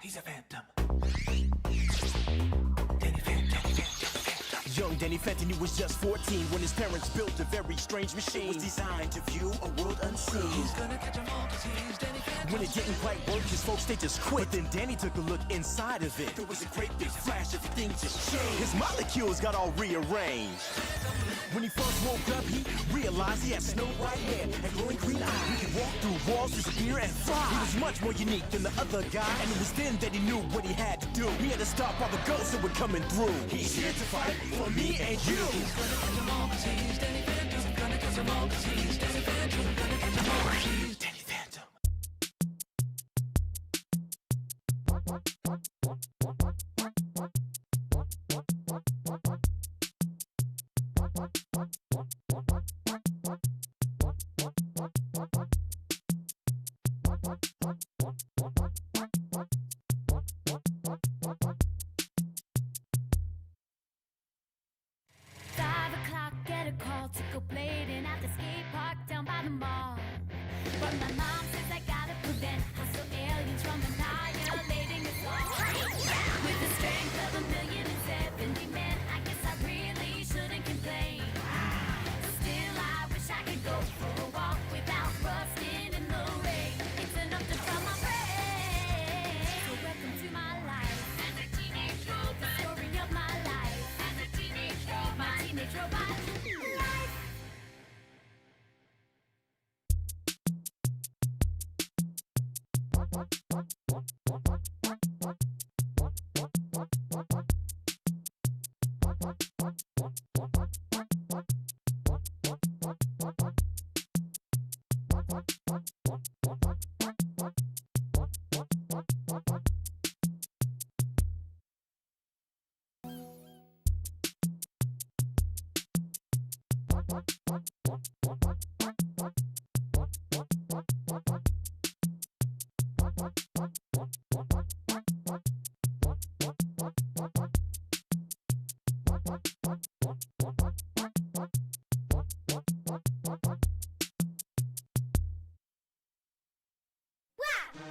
He's a phantom. Young Danny Fenton, he was just 14 when his parents built a very strange machine. It was designed to view a world unseen. He's gonna catch 'em all 'cause he's Danny Phantom. When it didn't quite work, his folks, they just quit. But then Danny took a look inside of it. There was a great big flash, everything just changed. His molecules got all rearranged. When he first woke up, he realized he had snow white hair and glowing green eyes. He could walk through walls, disappear, and fly. He was much more unique than the other guy, and it was then that he knew what he had to do. He had to stop all the ghosts that were coming through. He's here to fight for me and you. He's gonna catch 'em all 'cause he's Danny Phantom. He's gonna catch 'em all 'cause he's Danny Phantom. He's gonna catch 'em all 'cause he's Danny Phantom. Get a call to go blading at the skate park down by the mall. But my mom says I gotta prevent hostile aliens from annihilating us all. With the strength of 1,070 men, I guess I really shouldn't complain. Still, I wish I could go for a walk without rusting in the rain. It's enough to fill my brain. So welcome to my life as a teenage robot. The story of my life as a teenage robot. My teenage robot.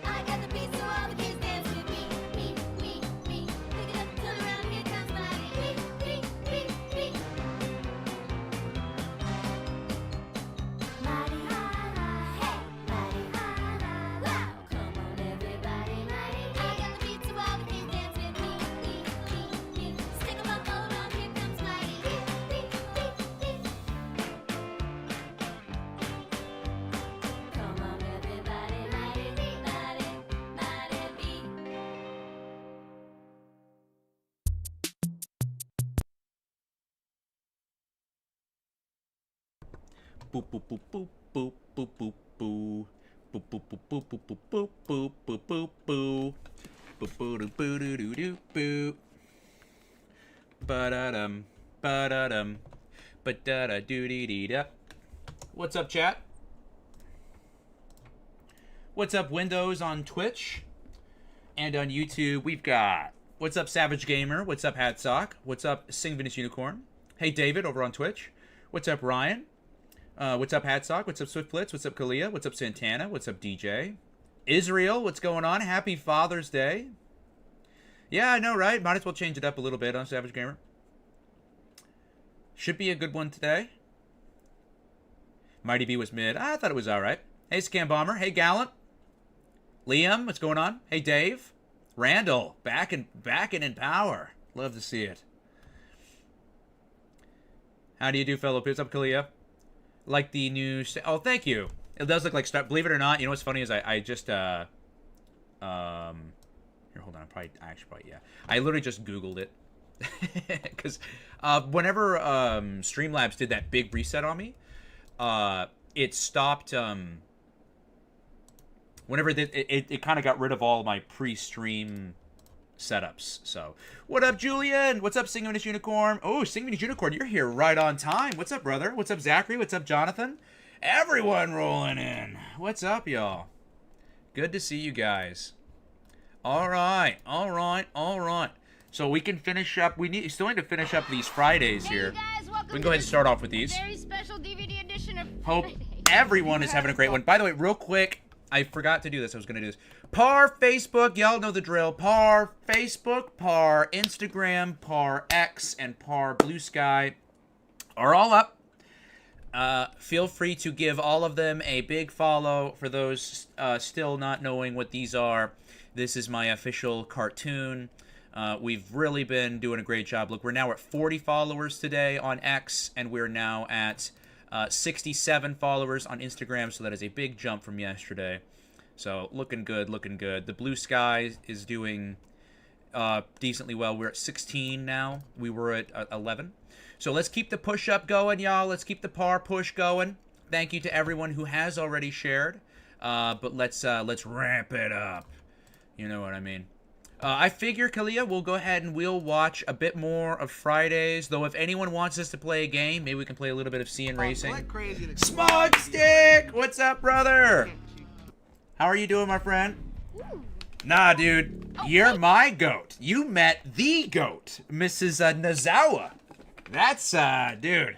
I got the beat, so all the kids dance with me. Me. Pick it up, turn around, here comes Mighty. Me. Mighty, hey, Mighty, wow. Come on, everybody, Mighty. I got the beat, so all the kids dance with me. Stick 'em up, hold on, here comes Mighty. Come on, everybody, Mighty. Boop boop boop boop boop boop boop boo. Boop boop boop boop boop boop boop boop boop boop boo. Boop boo doo boo doo doo doo boo. Ba-da-dum, ba-da-dum, ba-da-da-doo-dee-dee-da. What's up, chat? What's up, Windows on Twitch and on YouTube? We've got what's up, Savage Gamer? What's up, Hadsock? What's up, Sing Venus Unicorn? Hey, David over on Twitch. What's up, Ryan? What's up, Hadsock? What's up, Swiftblitz? What's up, Kalia? What's up, Santana? What's up, DJ? Israel, what's going on? Happy Father's Day. Yeah, I know, right? Might as well change it up a little bit on Savage Gamer. Should be a good one today. Mighty B was mid. I thought it was all right. Hey, Scam Bomber. Hey, Gallant. Liam, what's going on? Hey, Dave. Randall, back in power. Love to see it. How do you do, fellow? What's up, Kalia? Like the new... Oh, thank you. It does look like... Believe it or not, you know what's funny is I just... Here, hold on. Yeah. I literally just Googled it. Because whenever Streamlabs did that big reset on me, it stopped... whenever it kind of got rid of all my pre-stream setups. So, what up, Julian? What's up, Sing Venus Unicorn? Oh, Sing Venus Unicorn, you're here right on time. What's up, brother? What's up, Zachary? What's up, Jonathan? Everyone rolling in. What's up, y'all? Good to see you guys. All right. So we can finish up. We still need to finish up these Fridays here. Guys, we can go ahead and start off with these. Very special DVD edition of Hope everyone is having a great one. By the way, real quick, I forgot to do this. I was going to do this. Par Facebook, y'all know the drill. Par Facebook, Par Instagram, Par X, and Par Blue Sky are all up. Feel free to give all of them a big follow. For those still not knowing what these are, this is my official cartoon. We've really been doing a great job. Look, we're now at 40 followers today on X, and we're now at 67 followers on Instagram, so that is a big jump from yesterday. So, looking good, looking good. The Blue Sky is doing decently well. We're at 16 now. We were at 11. So, let's keep the push-up going, y'all. Let's keep the par push going. Thank you to everyone who has already shared. But let's ramp it up. You know what I mean. I figure, Kalia, we'll go ahead and we'll watch a bit more of Fridays. Though if anyone wants us to play a game, maybe we can play a little bit of CN Racing. Smog Stick! What's up, brother? How are you doing, my friend? Nah, dude. You're my goat. You met the goat, Mrs. Nazawa. That's, dude.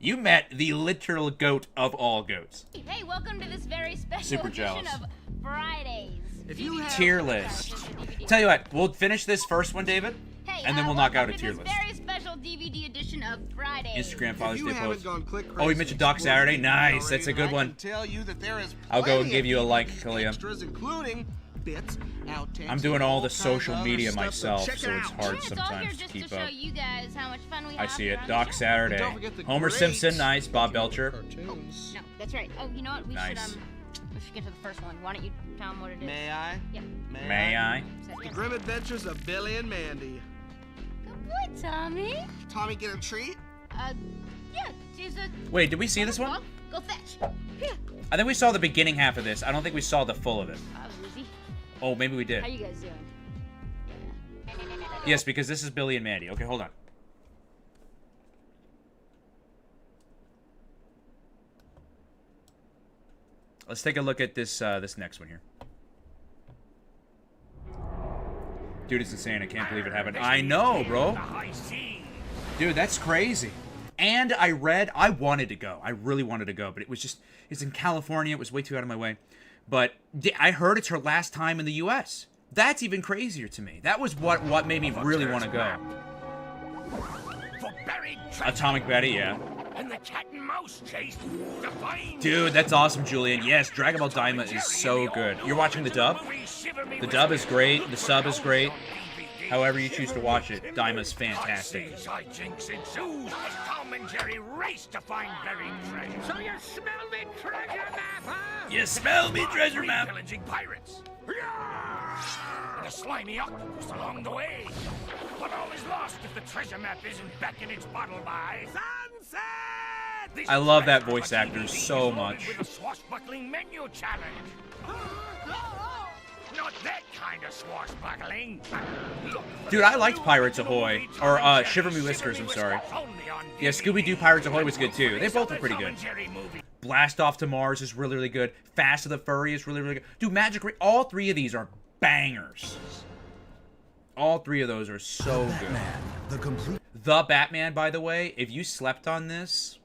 You met the literal goat of all goats. Hey, welcome to this very special Super edition jealous. of Fridays. Tier list. Tell you what, we'll finish this first one, David, Hey, and then we'll knock out a tier this list. very special DVD edition of Fridays. Instagram Father's If Day you haven't post. gone click Oh, we mentioned Doc Saturday. Nice, that's a good I one. can tell you that there is I'll go and plenty give you a of like, DVD Kalia. extras, including bits, outtakes, I'm doing all the kinds social of other media stuff, myself, check it so it's out. hard It's all here sometimes to just keep to show up. you guys how much fun we have. I see it. here on the Doc show. Saturday. Don't forget the Homer great Simpson, nice. Bob Belcher. Cartoons. No, that's right. Oh, you know what? We Nice. should get to the first one. Why don't you tell them what it is? May I? Yep. May I? The Grim Adventures of Billy and Mandy. Good boy, Tommy. Tommy get a treat? Yeah, she's a... Wait, did we see this one? Well, go fetch. Here. I think we saw the beginning half of this. I don't think we saw the full of it. Lucy. Oh, maybe we did. How you guys doing? Yes, because this is Billy and Mandy. Okay, hold on. Let's take a look at this this next one here. Dude, it's insane. I can't believe it happened. I know, bro. Dude, that's crazy. And I wanted to go. I really wanted to go, but it's in California. It was way too out of my way. But I heard it's her last time in the U.S. That's even crazier to me. That was what made me really want to go. Atomic Betty, yeah. And the cat and mouse chase to find. Dude, that's awesome, Julian. Yes, Dragon Ball Daima is so good. You're watching the dub? The dub is great. The sub is great. However you choose to watch it, Daima's fantastic. Hijinks ensues as Tom and Jerry race to find buried treasure. So you smell me treasure map, huh? You smell me, treasure map. Pillaging pirates. And a slimy octopus along the way. But all is lost if the treasure map isn't back in its bottle by sunset. This I love that treasure voice map actor DVD is so loaded much. with a swashbuckling menu challenge. Not that kind of swashbuckling. Dude, I liked Pirates Ahoy. Or, Shiver Me Whiskers, I'm sorry. Yeah, Scooby-Doo Pirates Ahoy was good, too. They both were pretty good. Blast Off to Mars is really, really good. Fast of the Furry is really, really good. Dude, all three of these are bangers. All three of those are so good. The Batman, by the way, if you slept on this,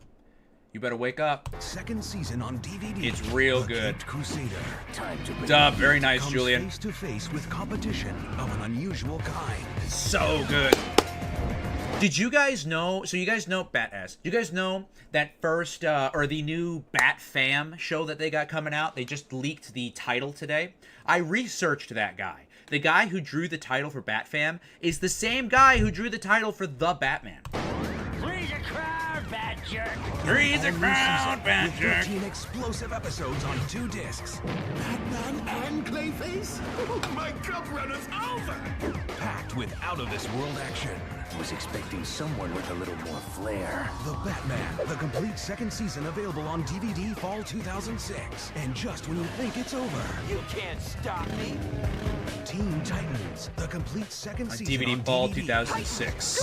you better wake up. Second season on DVD. It's real The good. Caped Crusader. Time to begin. Dub, very nice, Comes Julian. Face to face with competition of an unusual kind. So good. Did you guys know, so you guys know Bat-Ass, do you guys know that first, or the new Bat Fam show that they got coming out? They just leaked the title today. I researched that guy. The guy who drew the title for Bat Fam is the same guy who drew the title for The Batman. Freeze a crowd, bad jerk. Freeze a crowd, Bat With Jerk. 15 explosive episodes on 2 discs. Batman and Clayface? My cup run is over! Packed with out-of-this-world action. Was expecting someone with a little more flair. The Batman, the complete second season available on DVD fall 2006. And just when you think it's over, You can't stop me. Teen Titans, the complete second season DVD on fall DVD. 2006.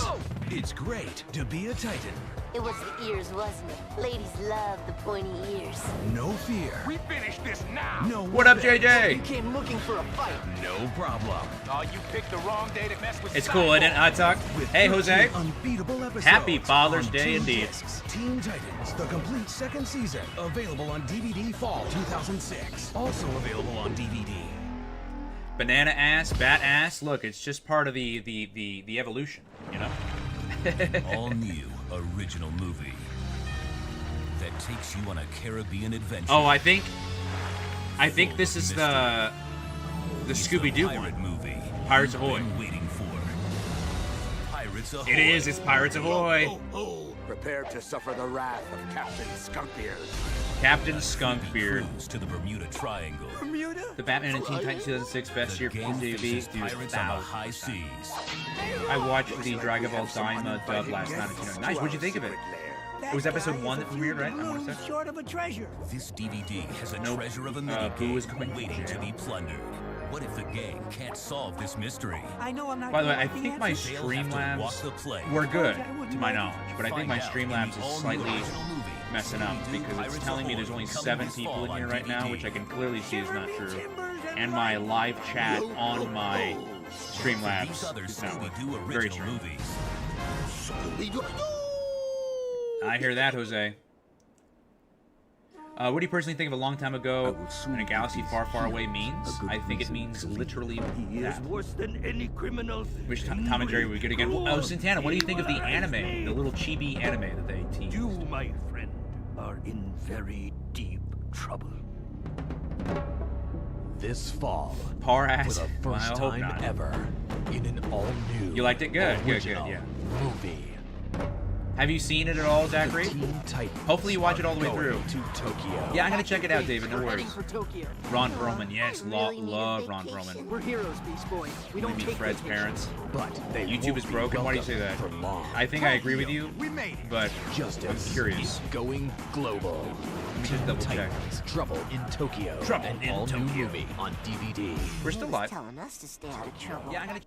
It's great to be a Titan. It was the ears, wasn't it? Ladies love the pointy ears. No fear. We finish this now. No What up, weapons. JJ? Came looking for a fight. No problem. Oh, you picked the wrong day to mess with It's cool, isn't it, Hot Talk? With Hey, 13 Jose. Unbeatable episodes Happy Father's on Day 2 indeed. discs. Teen Titans, the complete second season, available on DVD fall 2006. Also available on DVD. Banana ass, bat ass. Look, it's just part of the evolution, you know? All new original movie that takes you on a Caribbean adventure. Oh, I think this is the Scooby-Doo pirate one. movie. Pirates Ahoy. Been waiting for. Pirates Ahoy. It is. It's Pirates Ahoy. Prepare to suffer the wrath of Captain Skunkbeard. Captain Skunkbeard. Cruise to the Bermuda Triangle. The Batman and Teen Titans 2006 best year for Game TV. faces Dude, pirates on the high seas. I watched the Dragon Ball Daima dub last night. Nice. What'd you think of it? It was episode 1 that premiered, right? I want to say. Short of a treasure. This DVD has a Nope. treasure of a Boo mini is going to waiting to jail. be plundered. What if the gang can't solve this mystery? I know I'm not. By the way, I getting think my answers. They'll have to walk Streamlabs the plank. were good, to my knowledge, but I think Find my out in Streamlabs the is all-new slightly original movie, messing up Scooby-Doo, because it's Pirates telling me Ahoy, there's only coming 7 this people fall in on here right now, DVD. which I can clearly see is not true. And my live chat on my Streamlabs These other is not Scooby-Doo working. Very original strange. movies. I hear that, Jose. What do you personally think of a long time ago in a galaxy far, far away means? I think it means literally that. Worse than any criminal. Wish Tom and Jerry would get again. Oh, Santana, what do you think of the anime, the little chibi anime that they teased? You, my friend, are in very deep trouble. This fall, Par for ass. the Well, I first hope time not. ever, in an all-new, You liked it? Good, good, original yeah. movie. Have you seen it at all, Zachary? Teen Titans Hopefully you watch it all the way are through. going to Tokyo. Yeah, I'm gonna check it out, David. No We're heading worries. for Tokyo. Ron Perlman, yes, Really need a love Ron vacation. Perlman. We're heroes, Beast Boys. We You don't mean take Fred's vacations. parents? But they YouTube won't is be broken. Why do you say welcome that? For long. I think I agree with you, but I'm Justice curious. is going global. Let me just Teen double check. Titans, Trouble in Tokyo. Trouble an in all-new Tokyo. movie on DVD. We're still live. Telling us to stay out of trouble. Yeah, I'm gonna.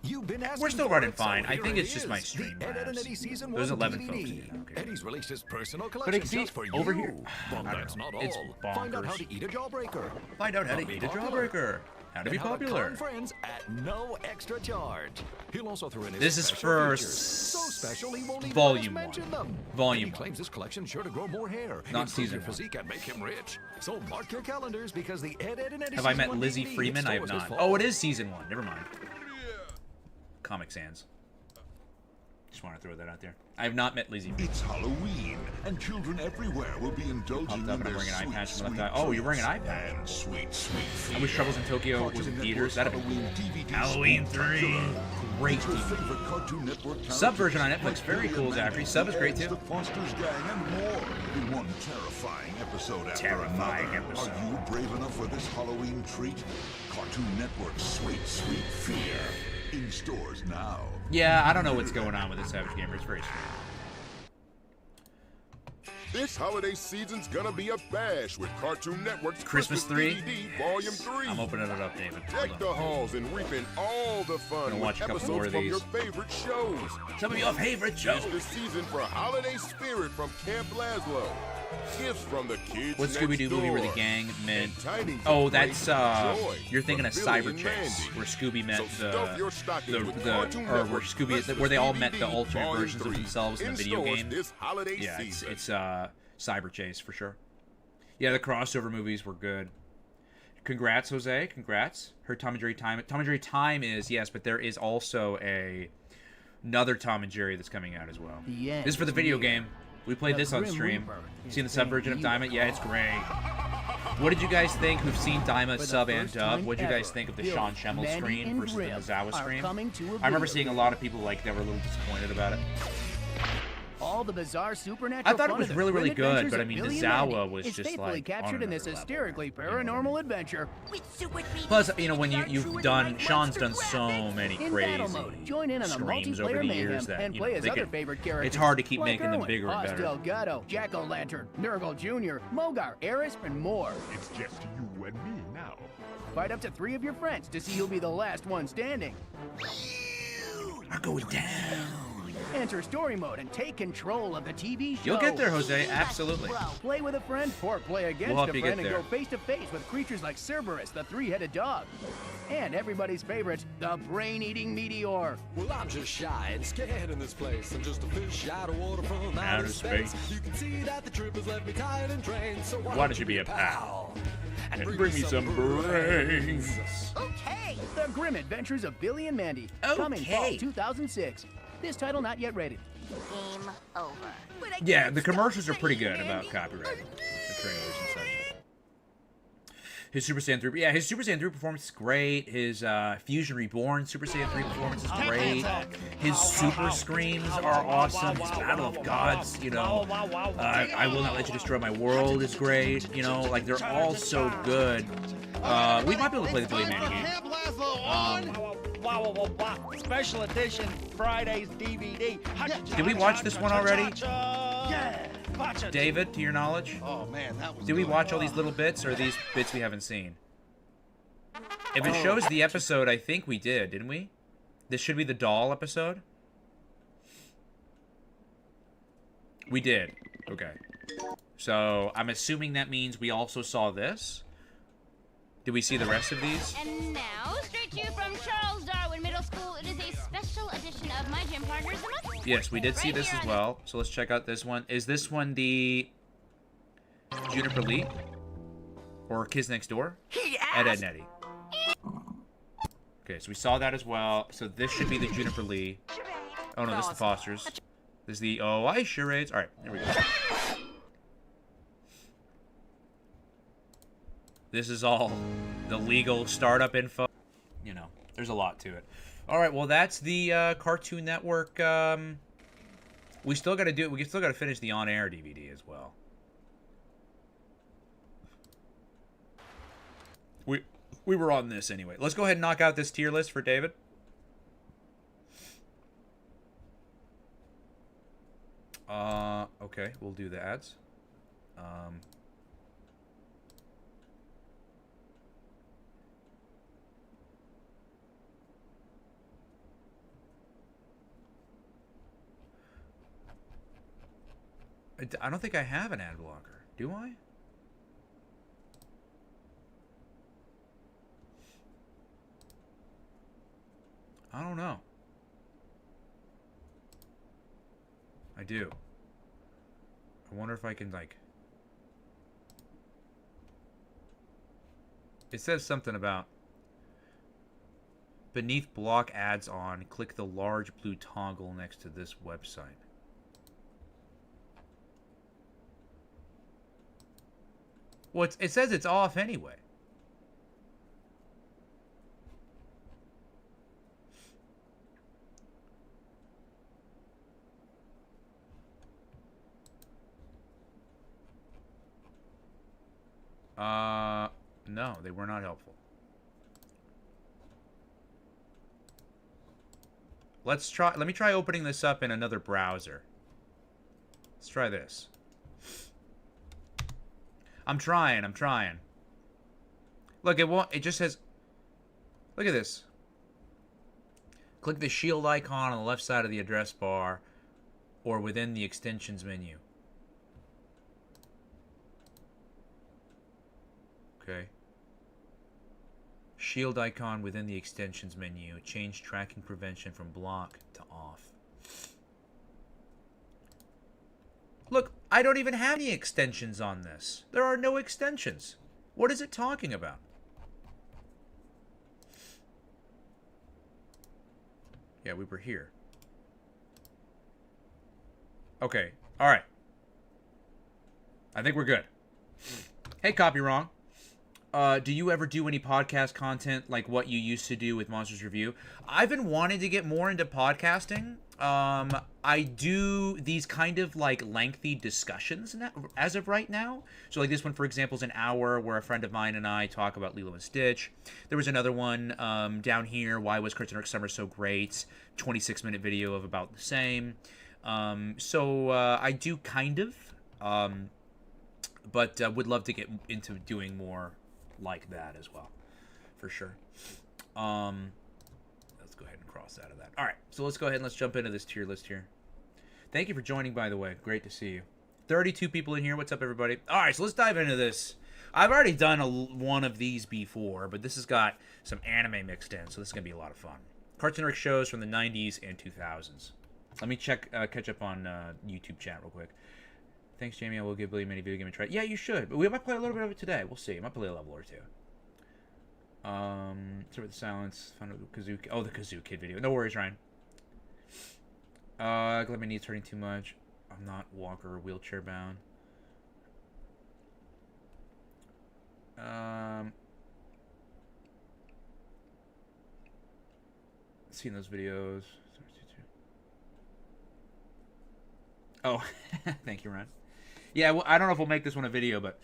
You've been asking We're still for running it, so fine. I here think it it's just my is. stream The Ed, Ed and labs. Eddie season There's 1 11 DVD. folks in here. Okay. Eddie's released his personal But collection it, see, just for over you. here. But I don't that's know. not all. It's Find out how bonkers. to eat a jawbreaker. Find out how to eat a jawbreaker. How to be And how to popular. con friends at no extra charge. He'll also throw in his This is special for features. So special he won't even Volume let us mention them. Volume And he claims this collection sure to grow more hair, Not improve season your one. physique and make him rich. So mark your calendars because the Ed, Ed and Eddie Have I season met 1 Lizzie DVD Freeman? I have hits stores not. this fall. Oh, it is season 1. Never mind. Comic Sans. Just want to throw that out there. I have not met Lizzie. It's Halloween, and children everywhere will be indulging Popped up in and I'm their wearing an eye sweet, patch from sweet left eye. Oh, you're wearing an eye treats patch. and sweet, sweet I wish fear. Troubles in Tokyo was Cartoon in theaters. That'd have Network's been Halloween DVD Halloween 3. Spooktacular. Great Features DVD. favorite Cartoon Network Sub characters version on Netflix, like very Billy cool, and Zachary. Mandy, Sub is great, Eds, too. The Foster's Gang, and more in one terrifying episode after Terrifying another. episode. Are you brave enough for this Halloween treat? Cartoon Network's Sweet, Sweet Fear. In stores now. Yeah, I don't know what's going on with this Savage Gamer. It's very strange. This holiday season's gonna be a bash with Cartoon Network's Christmas 3? DVD Volume 3. I'm opening it up, David. Deck Hold the on. halls and reap in all the fun Gonna with watch a couple episodes more of from these. your favorite shows. Some of your favorite shows. It's the season for Holiday Spirit from Camp Laszlo. Gifts from the kids What next Scooby-Doo movie where the door. gang met? And Tiny's Oh, a that's great joy you're thinking of for Billy Cyber and Chase, Mandy. where Scooby met So stuff your stockings with the Cartoon or where Network's Scooby Christmas where they all met the DVD alternate Volume versions of 3 themselves in the video stores game. This holiday Yeah, season. it's Cyber Chase for sure. Yeah, the crossover movies were good. Congrats, Jose. Congrats. Heard Tom and Jerry Time. Tom and Jerry Time is yes, but there is also another Tom and Jerry that's coming out as well. This is for the video game. We played this on stream. Seen the sub version of Daima? Yeah, it's great. What did you guys think who've seen Daima sub and dub? What did you guys think of the Sean Schemmel screen versus the Mizawa screen? I remember seeing a lot of people like that were a little disappointed about it. All the bizarre supernatural I thought it fun was of the really, really grim good, adventures but I of mean, Billy the and Zawa Mandy was is just faithfully like on captured in this another level. hysterically paranormal adventure. Plus, you know, when you've done, Sean's done so many In crazy battle mode, join in on the streams multiplayer over the mayhem years that and you play know his they other can. favorite characters. It's hard to keep like making them Erwin, bigger and Oz better. Delgado, Jack-O-Lantern, Nurgle Jr., Mogar, Eris, and more. It's just you and me now. Fight up to 3 of your friends to see who'll be the last one standing. I'm going down. Enter story mode and take control of the TV show. You'll get there, Jose. Absolutely. Play with a friend or play against We'll help a you friend get and there. go face to face with creatures like Cerberus, the 3-headed dog. And everybody's favorite, the brain-eating meteor. Well, I'm just shy and scared in this place. I'm just a fish out of water from Outer outer space. space. You can see that the trip has left me tired and drained. So Why don't you be a pal? And bring me some brains. Okay. The Grim Adventures of Billy and Mandy. Coming fall 2006. This title not yet rated. Game over. Yeah, the commercials are pretty good about copyright. The trailers and such. His Super Saiyan 3, yeah, his Super Saiyan 3 performance is great. His Fusion Reborn Super Saiyan 3 performance is great. His Super Screams are awesome. His Battle of Gods, you know, I Will Not Let You Destroy My World is great. You know, like they're all so good. We might be able to play the Billy Mandy game. Special edition Friday's DVD. Did we watch this one already? Yeah. David, to your knowledge? Oh man, that was. Did we watch all these little bits, or are these bits we haven't seen? If it shows the episode, I think we did, didn't we? This should be the doll episode. We did. Okay. So I'm assuming that means we also saw this. Did we see the rest of these? And now, straight to you from Charles Darwin Middle School, it is a special edition of My Gym Partners. Yes, we did see this as well. So let's check out this one. Is this one the Juniper Lee? Or Kids Next Door? Ed, and Eddie. Okay, so we saw that as well. So this should be the Juniper Lee. Oh no, this is the Fosters. This is the I charades. Alright, there we go. This is all the legal startup info. You know, there's a lot to it. All right, well, that's the Cartoon Network. We still got to do it. We still got to finish the on-air DVD as well. We were on this anyway. Let's go ahead and knock out this tier list for David. Okay, we'll do the ads. I don't think I have an ad blocker. Do I? I don't know. I do. I wonder if I can, like... It says something about... Beneath block ads on, click the large blue toggle next to this website. Well, it says it's off anyway. No, they were not helpful. Let me try opening this up in another browser. Let's try this. I'm trying. Look, it just says, look at this. Click the shield icon on the left side of the address bar or within the extensions menu. Okay. Shield icon within the extensions menu. Change tracking prevention from block to off. Look, I don't even have any extensions on this. There are no extensions. What is it talking about? Yeah, we were here. Okay, alright. I think we're good. Hey, Copy Wrong. Do you ever do any podcast content like what you used to do with Monsters Review? I've been wanting to get more into podcasting. I do these kind of like lengthy discussions now, as of right now. So like this one, for example, is an hour where a friend of mine and I talk about Lilo and Stitch. There was another one down here, Why Was Cartoon Network Summer So Great? 26-minute video of about the same. So I do kind of, but would love to get into doing more like that as well, for sure. Let's go ahead and cross out of that. All right, so let's go ahead and let's jump into this tier list here. Thank you for joining, by the way. Great to see you. 32 people in here. What's up, everybody? All right, so let's dive into this. I've already done one of these before, but this has got some anime mixed in, so this is going to be a lot of fun. Cartoon Network shows from the 90s and 2000s. Let me catch up on YouTube chat real quick. Thanks, Jamie. I will give Billy Mini video game a try. Yeah, you should. But we might play a little bit of it today. We'll see. I might play a level or two. Sorry with the silence. Found a Kazoo. Oh, the Kazoo Kid video. No worries, Ryan. Glad my knees hurting too much. I'm not walker or wheelchair bound. Seen those videos. Oh, thank you, Ryan. Yeah, well, I don't know if we'll make this one a video, but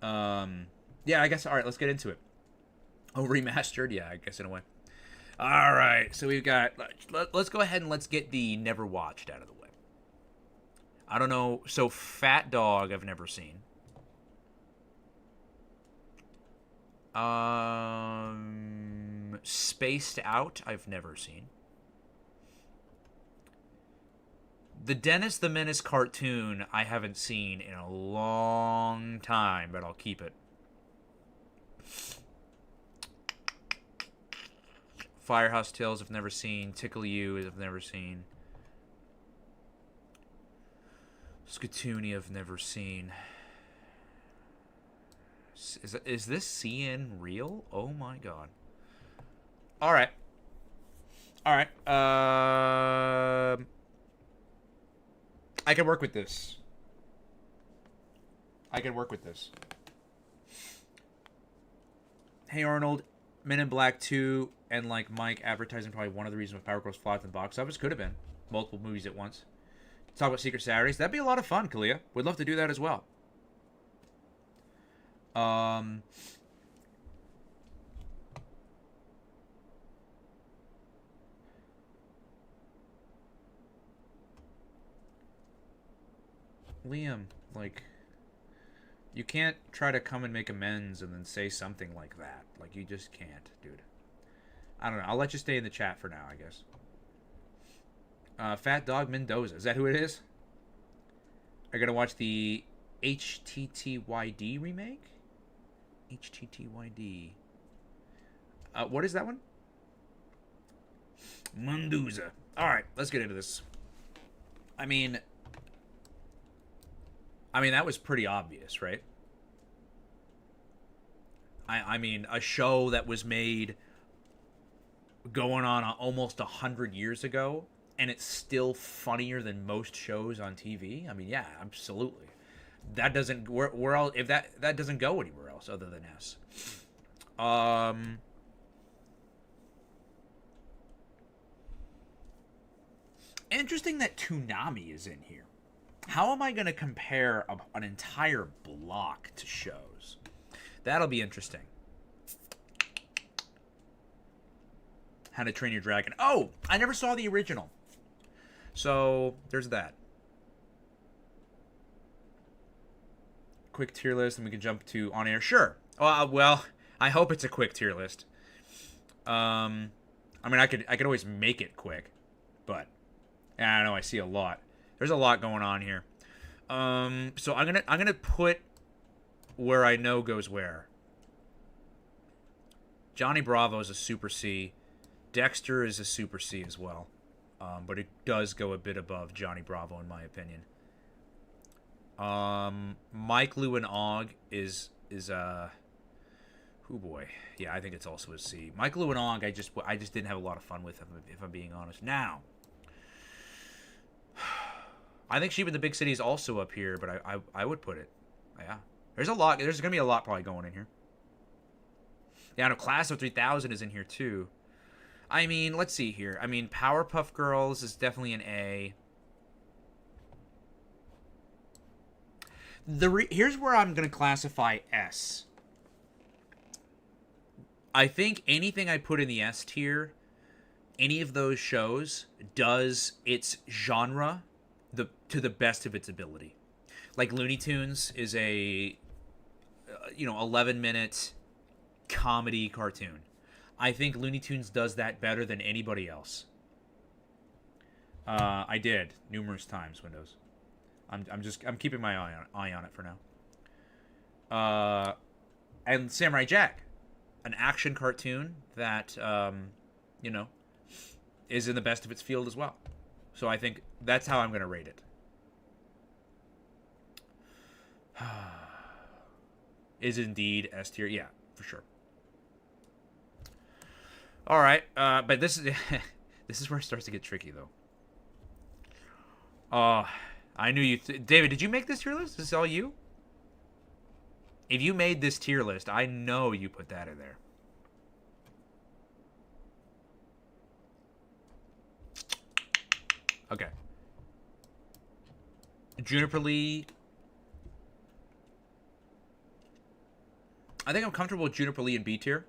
yeah, I guess. All right, let's get into it. Oh, remastered? Yeah, I guess in a way. All right, so we've got. Let's go ahead and let's get the never watched out of the way. I don't know. So, Fat Dog, I've never seen. Spaced Out, I've never seen. The Dennis the Menace cartoon, I haven't seen in a long time, but I'll keep it. Firehouse Tales, I've never seen. Tickle You, I've never seen. Scatoony, I've never seen. Is this CN real? Oh my god. All right. All right. I can work with this. I can work with this. Hey Arnold, Men in Black 2 and like Mike advertising probably one of the reasons why Power Girls flopped in the box office. Could have been. Multiple movies at once. Talk about Secret Saturdays. That'd be a lot of fun, Kalia. We'd love to do that as well. Liam, like, you can't try to come and make amends and then say something like that. Like, you just can't, dude. I don't know. I'll let you stay in the chat for now, I guess. Fat Dog Mendoza. Is that who it is? Are you going to watch the HTTYD remake? HTTYD. What is that one? Mendoza. All right, let's get into this. I mean, that was pretty obvious, right? I mean, a show that was made going on almost 100 years ago, and it's still funnier than most shows on TV. I mean, yeah, absolutely. That doesn't where else, if that doesn't go anywhere else other than S. Interesting that Toonami is in here. How am I going to compare an entire block to shows? That'll be interesting. How to Train Your Dragon. Oh, I never saw the original. So, there's that. Quick tier list, and we can jump to on air. Sure. Well, I hope it's a quick tier list. I mean, I could always make it quick, but I don't know. I see a lot. There's a lot going on here. So I'm gonna put where I know goes where. Johnny Bravo is a Super C. Dexter is a Super C as well. But it does go a bit above Johnny Bravo in my opinion. Mike, Lou, and Og is oh boy. Yeah, I think it's also a C. Mike, Lou, and Og, I just didn't have a lot of fun with, if I'm being honest. Now, I think Sheep in the Big City is also up here, but I would put it. Yeah. There's a lot. There's going to be a lot probably going in here. Yeah, no, Class of 3000 is in here too. I mean, let's see here. I mean, Powerpuff Girls is definitely an A. Here's where I'm going to classify S. I think anything I put in the S tier, any of those shows, does its genre to the best of its ability. Like Looney Tunes is a 11-minute comedy cartoon. I think Looney Tunes does that better than anybody else. I did numerous times, Windows. I'm keeping my eye on it for now. And Samurai Jack, an action cartoon that is in the best of its field as well. So I think that's how I'm going to rate it. Is indeed S tier. Yeah, for sure. All right, but this is this is where it starts to get tricky, though. I knew you, David. Did you make this tier list? Is this all you? If you made this tier list, I know you put that in there. Okay. Juniper Lee. I think I'm comfortable with Juniper Lee in B tier.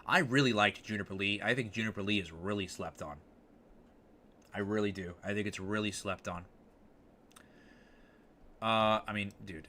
I really liked Juniper Lee. I think Juniper Lee is really slept on. I really do. I think it's really slept on. I mean, dude.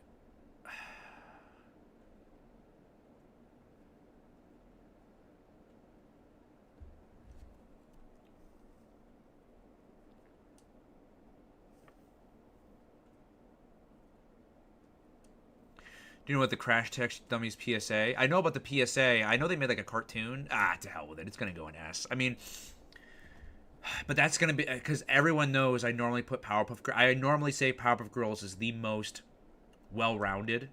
Do you know what the Crash Test Dummies PSA? I know about the PSA. I know they made like a cartoon. To hell with it. It's going to go in S. I mean, but that's going to be... Because everyone knows I normally put Powerpuff Girls... I normally say Powerpuff Girls is the most well-rounded.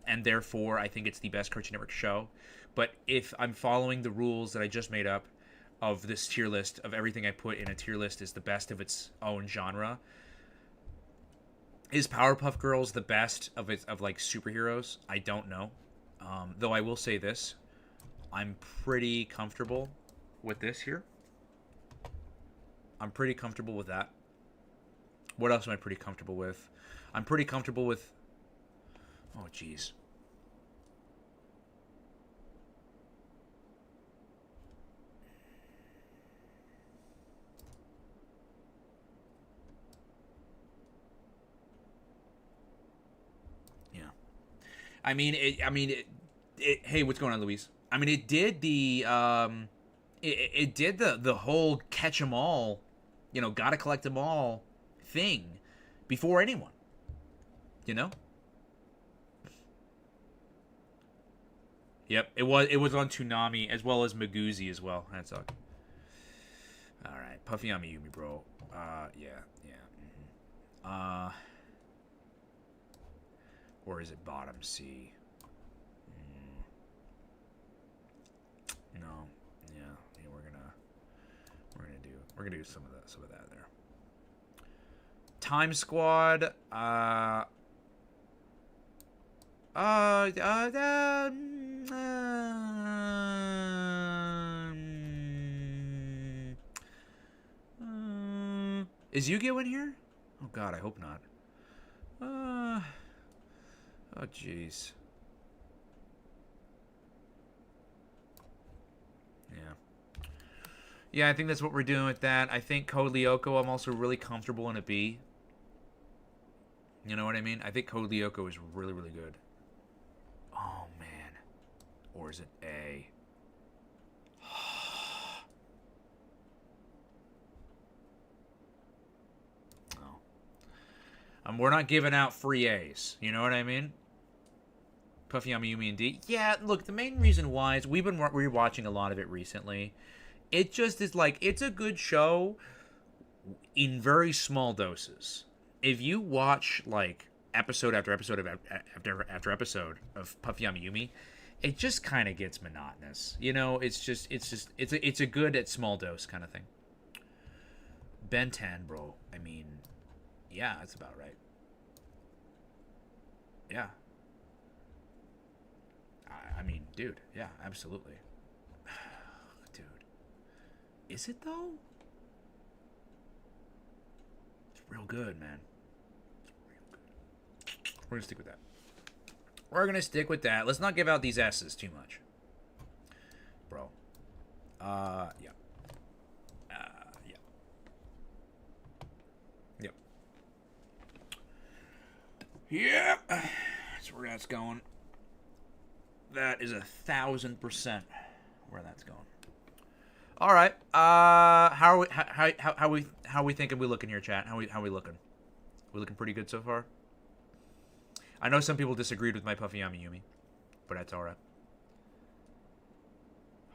And therefore, I think it's the best Cartoon Network show. But if I'm following the rules that I just made up of this tier list, of everything I put in a tier list is the best of its own genre... Is Powerpuff Girls the best of like superheroes? I don't know. Though I will say this. I'm pretty comfortable with this here. I'm pretty comfortable with that. What else am I pretty comfortable with? I'm pretty comfortable with... Oh, jeez. I mean, hey, what's going on, Luis? I mean, it did the, it did the whole catch 'em all, you know, gotta collect 'em all thing before anyone, you know? Yep, it was on Toonami as well as Magoozy as well. That's all. All right, Puffy Amiyumi, bro. Yeah. Mm-hmm. Or is it bottom C? No. Yeah, we're gonna do some of that there. Time Squad. Is Yu-Gi-Oh in here? Oh God, I hope not. Oh, jeez. Yeah. Yeah, I think that's what we're doing with that. I think Code Lyoko, I'm also really comfortable in a B. You know what I mean? I think Code Lyoko is really, really good. Oh, man. Or is it A? Oh. We're not giving out free A's. You know what I mean? Puffy Amiyumi and D. Yeah, look, the main reason why is we've been rewatching a lot of it recently. It just is like, it's a good show in very small doses. If you watch, like, episode after episode after episode of Puffy Amiyumi, it just kind of gets monotonous. You know, it's a good at small dose kind of thing. Ben 10, bro. I mean, yeah, that's about right. Yeah. I mean, dude, yeah, absolutely. Dude. Is it, though? It's real good, man. It's real good. We're going to stick with that. We're going to stick with that. Let's not give out these S's too much. Bro. Yeah. Yeah. Yep. Yep. That's where that's going. That is 1,000% where that's going. All right. How are we thinking we looking here, chat? How we looking? We looking pretty good so far? I know some people disagreed with my Puffy Amiyumi, but that's all right.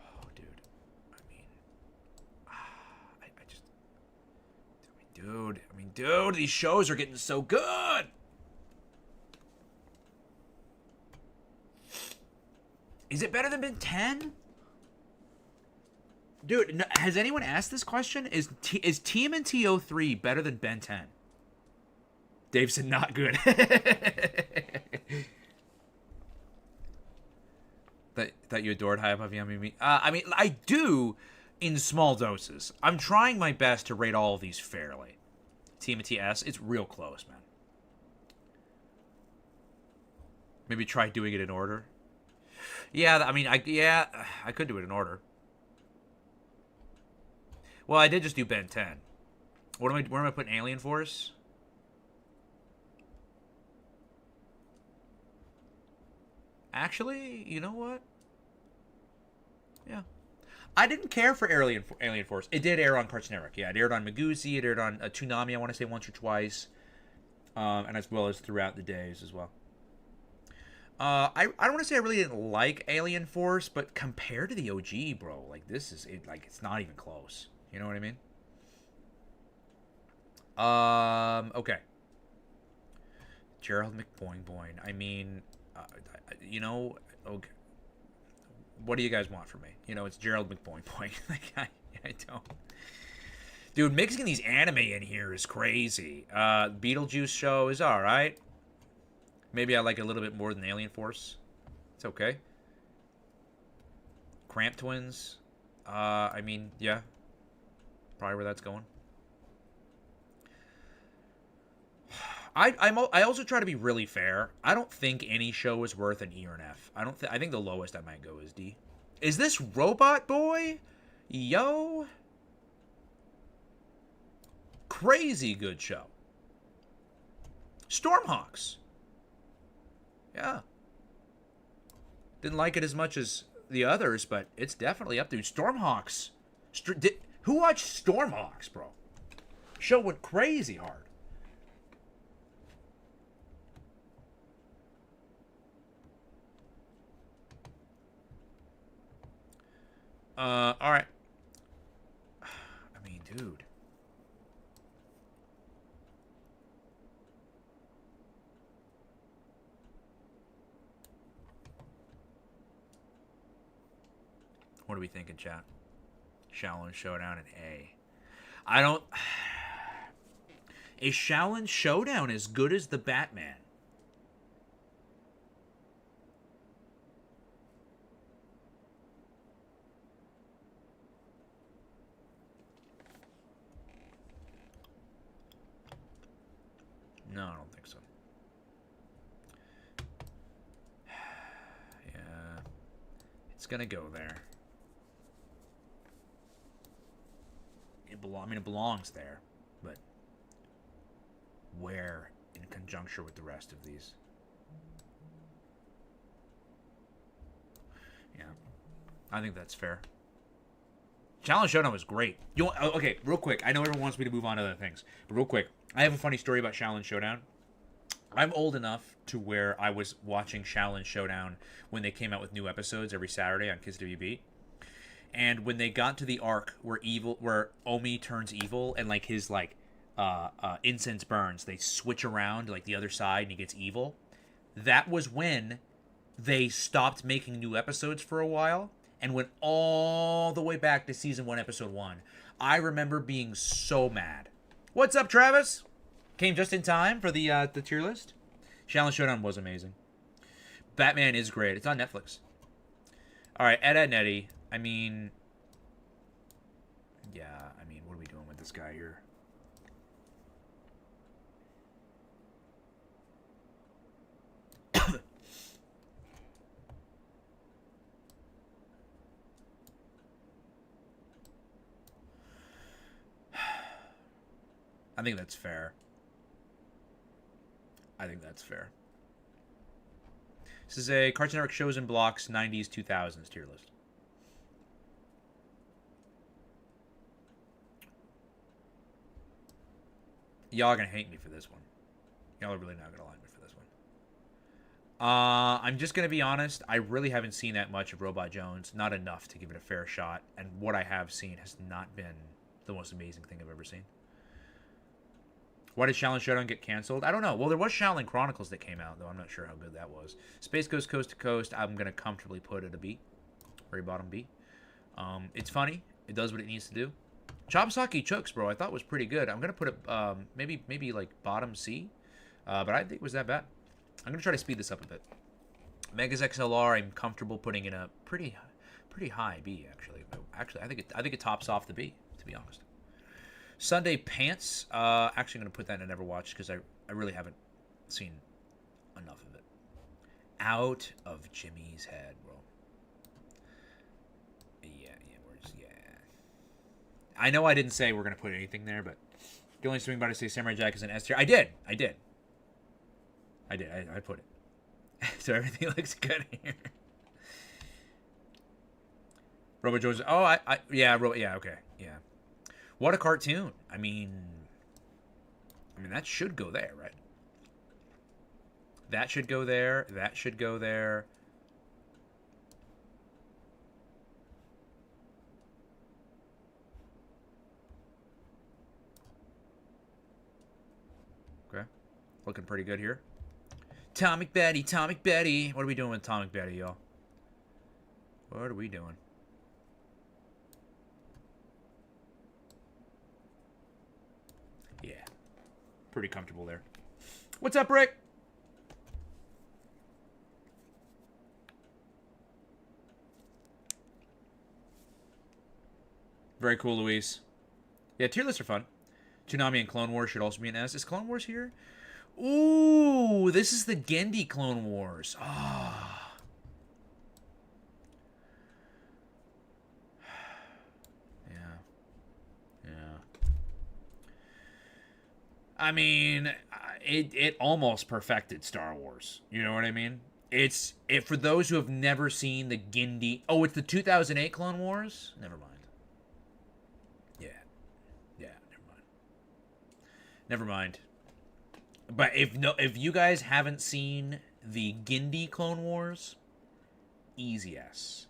Oh, dude. I mean, dude, these shows are getting so good. than Ben 10? Dude, has anyone asked this question? Is TMNT 03 better than Ben 10? Dave said not good. That you adored High Above Yummy Meat. I mean, I do in small doses. I'm trying my best to rate all of these fairly. TMNT S, it's real close, man. Maybe try doing it in order. Yeah, I mean, I could do it in order. Well, I did just do Ben 10. Where am I putting Alien Force? Actually, you know what? Yeah. I didn't care for Alien Force. It did air on Cartoon Network. Yeah, it aired on Maguzi. It aired on Toonami, I want to say, once or twice. And as well as throughout the days as well. I don't want to say I really didn't like Alien Force, but compared to the OG, bro, like this is it. Like it's not even close. You know what I mean? Okay. Gerald McBoing. I mean, you know, okay. What do you guys want from me? You know, it's Gerald McBoing. Like I don't. Dude, mixing these anime in here is crazy. Beetlejuice show is all right. Maybe I like it a little bit more than Alien Force. It's okay. Cramp Twins. I mean, yeah. Probably where that's going. I also try to be really fair. I don't think any show is worth an E or an F. I think the lowest I might go is D. Is this Robot Boy? Yo. Crazy good show. Stormhawks. Yeah. Didn't like it as much as the others, but it's definitely up there. Stormhawks. Who watched Stormhawks, bro? Show went crazy hard. All right. I mean, dude. What are we thinking, chat? Shaolin Showdown and A. I don't... Is Shaolin Showdown as good as the Batman? No, I don't think so. Yeah. It's gonna go there. I mean, it belongs there, but where in conjunction with the rest of these? Yeah, I think that's fair. Challenge Showdown was great. Okay, real quick. I know everyone wants me to move on to other things, but real quick, I have a funny story about Shaolin Showdown. I'm old enough to where I was watching Shaolin Showdown when they came out with new episodes every Saturday on Kids WB. And when they got to the arc where Omi turns evil and like his incense burns, they switch around like the other side and he gets evil. That was when they stopped making new episodes for a while and went all the way back to season 1, episode 1. I remember being so mad. What's up, Travis? Came just in time for the tier list. Shaolin Showdown was amazing. Batman is great. It's on Netflix. All right, Ed, and Eddie. I mean, yeah, I mean, what are we doing with this guy here? I think that's fair. I think that's fair. This is a Cartoon Network shows and blocks 90s, 2000s tier list. Y'all are going to hate me for this one. Y'all are really not going to like me for this one. I'm just going to be honest. I really haven't seen that much of Robot Jones. Not enough to give it a fair shot. And what I have seen has not been the most amazing thing I've ever seen. Why did Shaolin Showdown get canceled? I don't know. Well, there was Shaolin Chronicles that came out, though. I'm not sure how good that was. Space Ghost Coast to Coast, I'm going to comfortably put at a B. Very bottom B. It's funny. It does what it needs to do. Chopsaki Chooks, bro, I thought was pretty good. I'm gonna put it maybe like bottom C, but I didn't think it was that bad. I'm gonna try to speed this up a bit. Megas XLR, I'm comfortable putting in a pretty high B actually. Actually, I think it tops off the B, to be honest. Sunday Pants, actually I'm gonna put that in a never watch because I really haven't seen enough of it. Out of Jimmy's head, bro. I know I didn't say we're going to put anything there, but the only swing by to say Samurai Jack is an S tier. I did. I put it. So everything looks good here. Robo Joe's. Oh, yeah, okay. Yeah. What a cartoon. I mean, that should go there, right? That should go there. That should go there. Okay. Looking pretty good here. Atomic Betty. What are we doing with Atomic Betty, y'all? What are we doing? Yeah. Pretty comfortable there. What's up, Rick? Very cool, Luis. Yeah, tier lists are fun. Toonami and Clone Wars should also be an S. Is Clone Wars here? Ooh, this is the Gendy Clone Wars. Ah. Yeah. I mean, it almost perfected Star Wars. You know what I mean? It's for those who have never seen the Gendy. Oh, it's the 2008 Clone Wars? Never mind. Never mind. But if you guys haven't seen the Gendy Clone Wars, easy S.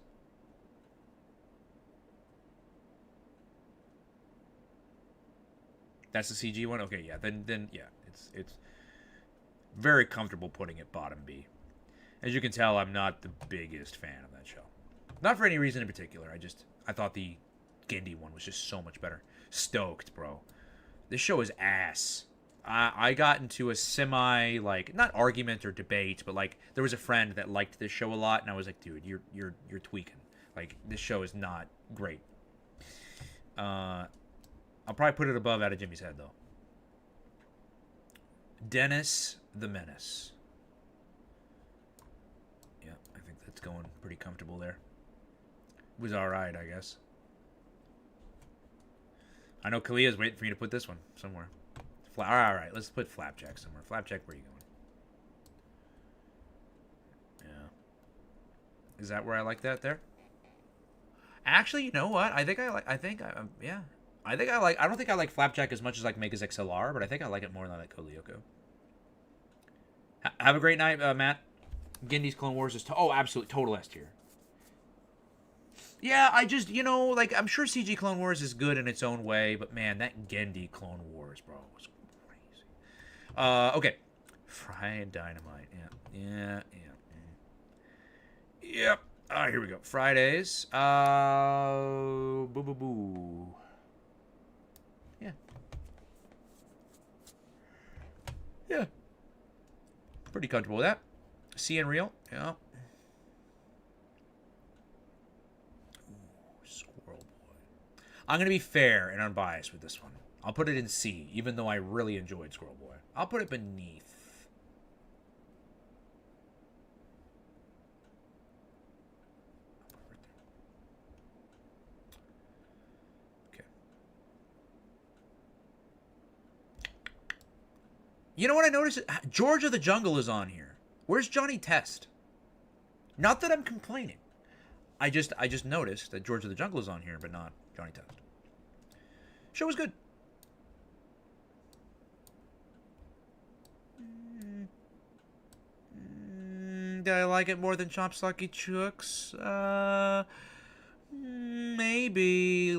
That's the CG one? Okay, yeah. Then yeah, it's very comfortable putting it bottom B. As you can tell, I'm not the biggest fan of that show. Not for any reason in particular. I thought the Gendy one was just so much better. Stoked, bro. This show is ass. I got into a semi, like, not argument or debate, but like there was a friend that liked this show a lot, and I was like, dude, you're tweaking. Like, this show is not great. I'll probably put it above Out of Jimmy's Head though. Dennis the Menace. Yeah, I think that's going pretty comfortable there. It was alright, I guess. I know Kalia's waiting for you to put this one somewhere. All right, let's put Flapjack somewhere. Flapjack, where are you going? Yeah. Is that where I like that there? Actually, you know what? I don't think I like Flapjack as much as like Megas XLR, but I think I like it more than I like Kolioko. Have a great night, Matt. Gendy's Clone Wars is absolutely total S tier. Yeah, I just, like, I'm sure CG Clone Wars is good in its own way, but man, that Gendy Clone Wars, bro, was crazy. Okay. Fried Dynamite. Yeah. Yep. All right, here we go. Fridays. Boo. Yeah. Pretty comfortable with that. See and real. Yeah. I'm going to be fair and unbiased with this one. I'll put it in C, even though I really enjoyed Squirrel Boy. I'll put it beneath. Okay. You know what I noticed? George of the Jungle is on here. Where's Johnny Test? Not that I'm complaining. I just noticed that George of the Jungle is on here, but not Johnny Test. Show was good. Did I like it more than Chopsaki Chooks? Maybe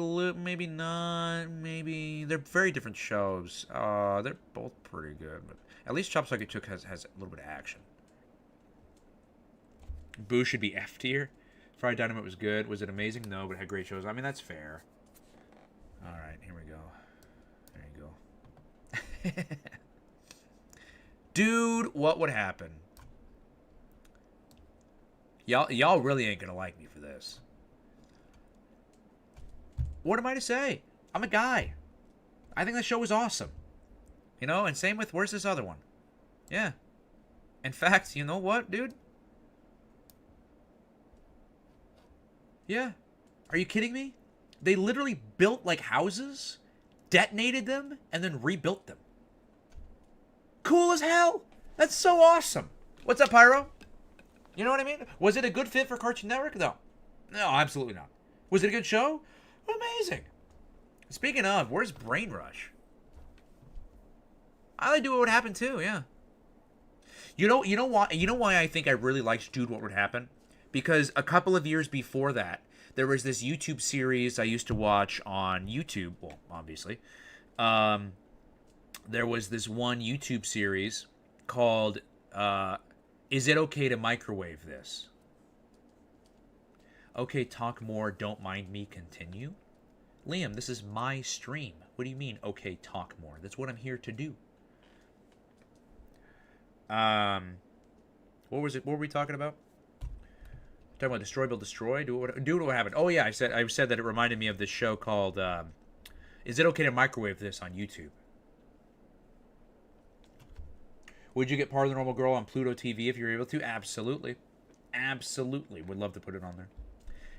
not. Maybe they're very different shows. They're both pretty good, but at least Chopsaki Chook has a little bit of action. Boo should be F tier. Friday Dynamite was good. Was it amazing? No, but it had great shows. I mean, that's fair. All right, here we go. There you go. Dude, what would happen? Y'all really ain't gonna like me for this. What am I to say? I'm a guy. I think the show was awesome. You know, and same with, where's this other one? Yeah. In fact, you know what, dude? Yeah. Are you kidding me? They literally built, like, houses, detonated them, and then rebuilt them. Cool as hell. That's so awesome. What's up, Pyro? You know what I mean? Was it a good fit for Cartoon Network? No. No, absolutely not. Was it a good show? Amazing. Speaking of, where's Brain Rush? I like Do What Would Happen too, yeah. You know why I think I really liked Dude, What Would Happen? Because a couple of years before that, there was this YouTube series I used to watch on YouTube. Well, obviously. There was this one YouTube series called Is It Okay to Microwave This? Okay, talk more, don't mind me, continue. Liam, this is my stream. What do you mean, okay, talk more? That's what I'm here to do. What was it? What were we talking about? Talking about Destroy, Build, Destroy? Do what happened? Oh yeah, I said that it reminded me of this show called Is It Okay to Microwave This on YouTube? Would you get Part of the Normal Girl on Pluto TV if you were able to? Absolutely. Absolutely. Would love to put it on there.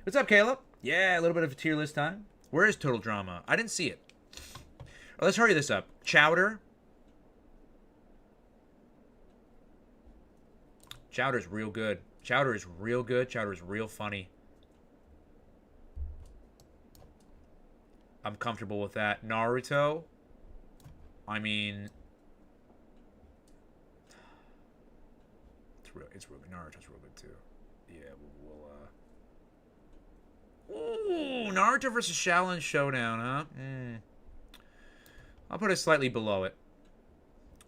What's up, Caleb? Yeah, a little bit of a tier list time. Where is Total Drama? I didn't see it. Let's hurry this up. Chowder. Chowder's real good. Chowder is real good. Chowder is real funny. I'm comfortable with that. Naruto. I mean, it's real good. Naruto's real good too. Yeah, Ooh, Naruto versus Shaolin Showdown, huh? I'll put it slightly below it.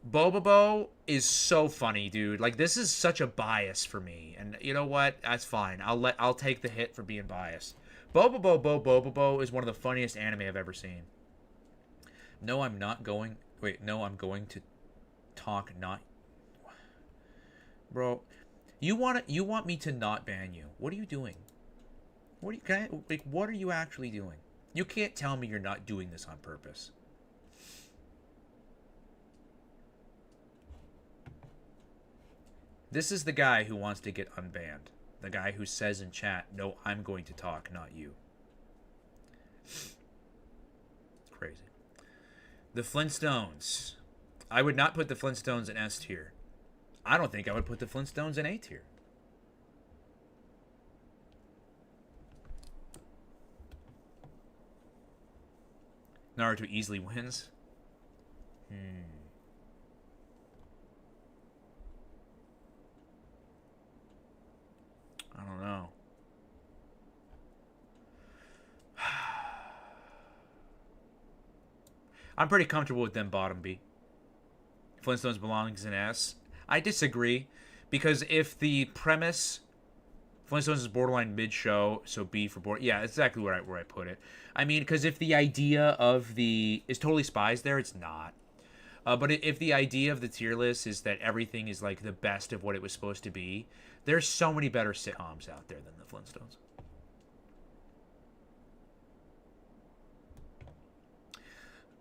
Bobobo is so funny, dude. Like, this is such a bias for me, and you know what? That's fine. I'll take the hit for being biased. Bobobo is one of the funniest anime I've ever seen. No, I'm not going. Wait, no, I'm going to talk. Not, bro. You want me to not ban you? What are you doing? What are you actually doing? You can't tell me you're not doing this on purpose. This is the guy who wants to get unbanned. The guy who says in chat, no, I'm going to talk, not you. Crazy. The Flintstones. I would not put the Flintstones in S tier. I don't think I would put the Flintstones in A tier. Naruto easily wins. I don't know. I'm pretty comfortable with them bottom B. Flintstones belongs in S. I disagree, because if the premise, Flintstones is borderline mid-show, so B for border. Yeah, that's exactly where I put it. I mean, because if the idea of is Totally Spies there, it's not. But if the idea of the tier list is that everything is like the best of what it was supposed to be, there's so many better sitcoms out there than the Flintstones.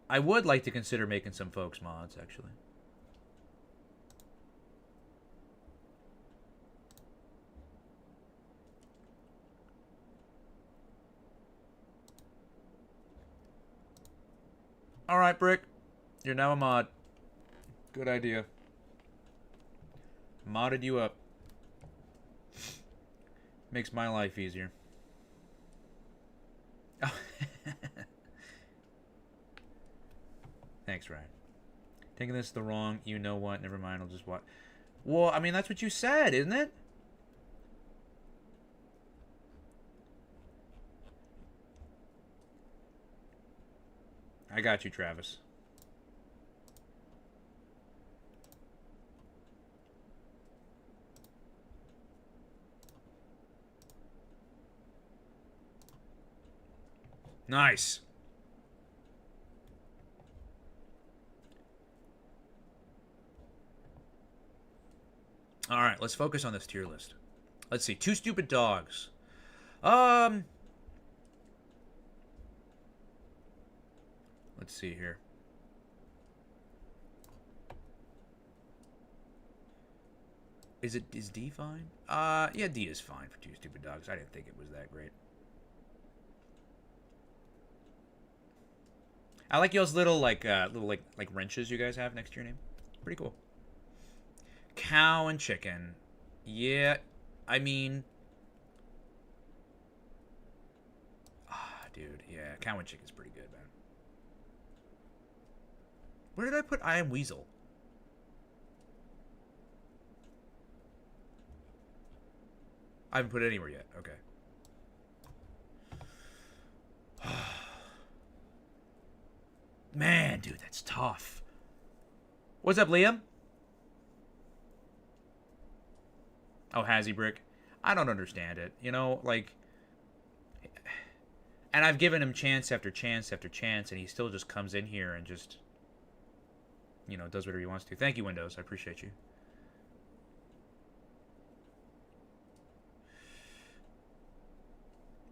I would like to consider making some folks mods, actually. All right, Brick. You're now a mod. Good idea. Modded you up. Makes my life easier. Oh. Thanks, Ryan. Taking this the wrong, you know what, never mind, I'll just watch. Well, I mean, that's what you said, isn't it? I got you, Travis. Nice. All right, let's focus on this tier list. Let's see. Two Stupid Dogs. Let's see here. Is D fine? Yeah, D is fine for Two Stupid Dogs. I didn't think it was that great. I like y'all's little like wrenches you guys have next to your name. Pretty cool. Cow and chicken. Yeah, I mean, dude, yeah, cow and chicken's pretty good, man. Where did I put I Am Weasel? I haven't put it anywhere yet. Okay. Man, dude, that's tough. What's up, Liam? Oh, has he, Brick? I don't understand it. You know, like... And I've given him chance after chance after chance, and he still just comes in here and just... You know, does whatever he wants to. Thank you, Windows. I appreciate you.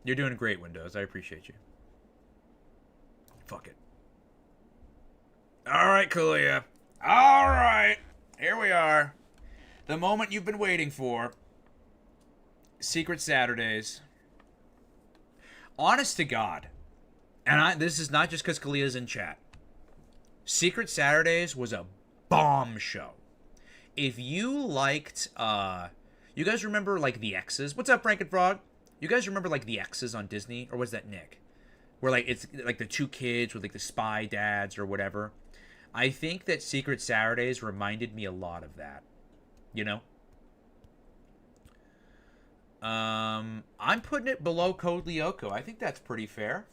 You're doing great, Windows. I appreciate you. Fuck it. All right, Kalia. All right. Here we are. The moment you've been waiting for. Secret Saturdays. Honest to God. And this is not just because Kalia's in chat. Secret Saturdays was a bomb show. If you liked, you guys remember, like, the X's? What's up, Frankenfrog? You guys remember, like, the X's on Disney? Or was that Nick? Where, like, it's, like, the two kids with, like, the spy dads or whatever. I think that Secret Saturdays reminded me a lot of that. You know? I'm putting it below Code Lyoko. I think that's pretty fair.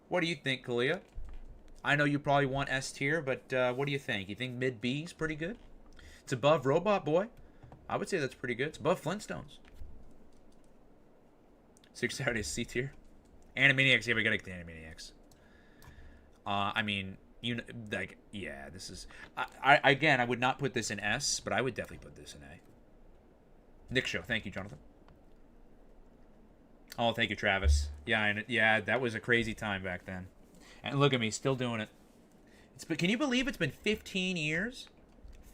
What do you think, Kalia? I know you probably want S tier, but what do you think? You think mid B is pretty good? It's above Robot Boy. I would say that's pretty good. It's above Flintstones. Secret Saturdays C tier. Animaniacs, yeah, we gotta get the Animaniacs. I mean, you know, like, yeah, this is... Again, I would not put this in S, but I would definitely put this in A. Nick Show, thank you, Jonathan. Oh, thank you, Travis. Yeah, that was a crazy time back then. And look at me, still doing it. Can you believe it's been 15 years?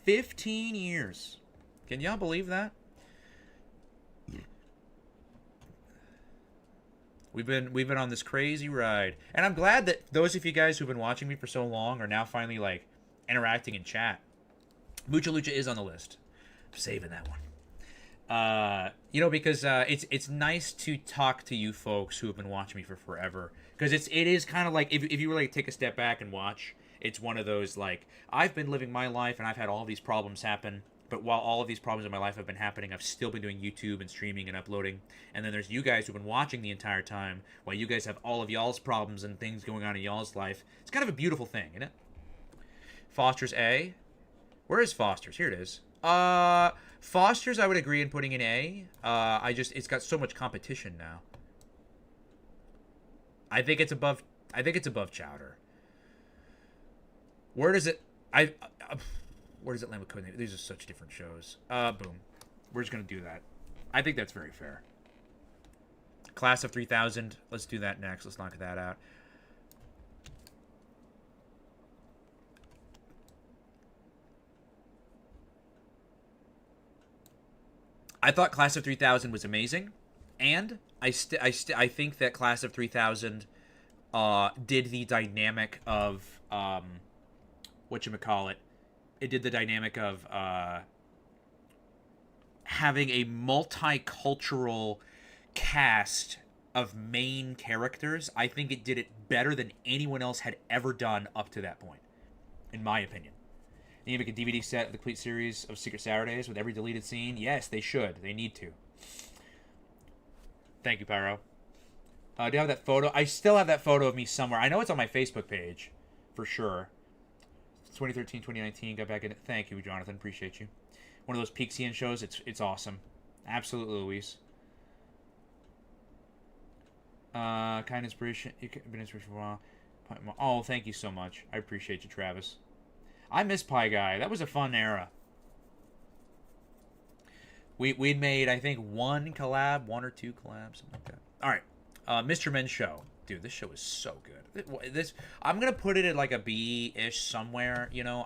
15 years. Can y'all believe that? We've been on this crazy ride. And I'm glad that those of you guys who've been watching me for so long are now finally, like, interacting in chat. Mucha Lucha is on the list. I'm saving that one. You know, because it's nice to talk to you folks who have been watching me for forever. Because it is kind of like, if you really take a step back and watch, it's one of those, like, I've been living my life and I've had all these problems happen. But while all of these problems in my life have been happening, I've still been doing YouTube and streaming and uploading. And then there's you guys who've been watching the entire time, while you guys have all of y'all's problems and things going on in y'all's life. It's kind of a beautiful thing, isn't it? Foster's A. Where is Foster's? Here it is. Foster's I would agree in putting in A. It's got so much competition now. I think it's above Chowder. Where does it where does it land with Code? These are such different shows. Boom. We're just gonna do that. I think that's very fair. Class of 3000. Let's do that next. Let's knock that out. I thought Class of 3000 was amazing, and I think that Class of 3000 did the dynamic of whatchamacallit. It did the dynamic of having a multicultural cast of main characters. I think it did it better than anyone else had ever done up to that point, in my opinion. They need to make a DVD set of the complete series of Secret Saturdays with every deleted scene. Yes, they should. They need to. Thank you, Pyro. Do you have that photo? I still have that photo of me somewhere. I know it's on my Facebook page, for sure. 2013, 2019, got back in it. Thank you, Jonathan. Appreciate you. One of those Peaksian shows. It's awesome. Absolutely, Luis. Kind of inspiration. You've been inspiration for a while. Oh, thank you so much. I appreciate you, Travis. I miss Pie Guy. That was a fun era. We'd made, I think, one or two collabs, something like that. All right, Mr. Men's Show, dude. This show is so good. I'm gonna put it at like a B-ish somewhere. You know,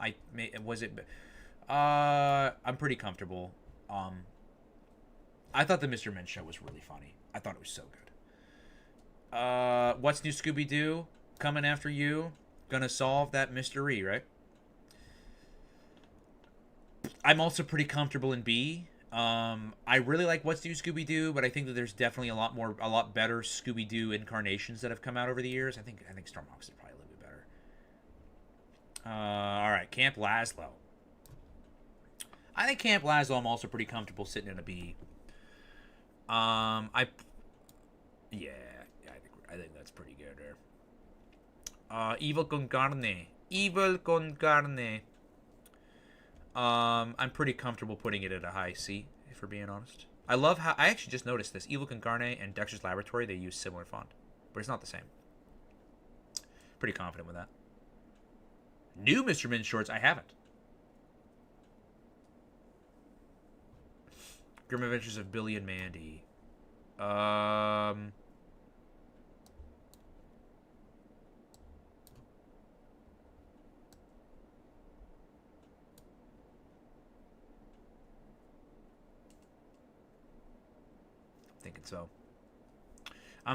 I'm pretty comfortable. I thought the Mr. Men's Show was really funny. I thought it was so good. What's New Scooby-Doo? Coming after you. Gonna solve that mystery, right? I'm also pretty comfortable in B. I really like What's New Scooby-Doo, but I think that there's definitely a lot better Scooby-Doo incarnations that have come out over the years. I think Stormhawks is probably a little bit better. All right, Camp Lazlo. I think Camp Lazlo I'm also pretty comfortable sitting in a B. I think that's pretty good there. Evil con carne. Evil con carne. I'm pretty comfortable putting it at a high C, if we're being honest. I love how... I actually just noticed this. Evil con carne and Dexter's Laboratory, they use similar font. But it's not the same. Pretty confident with that. New Mr. Min shorts, I haven't. Grim Adventures of Billy and Mandy. I'm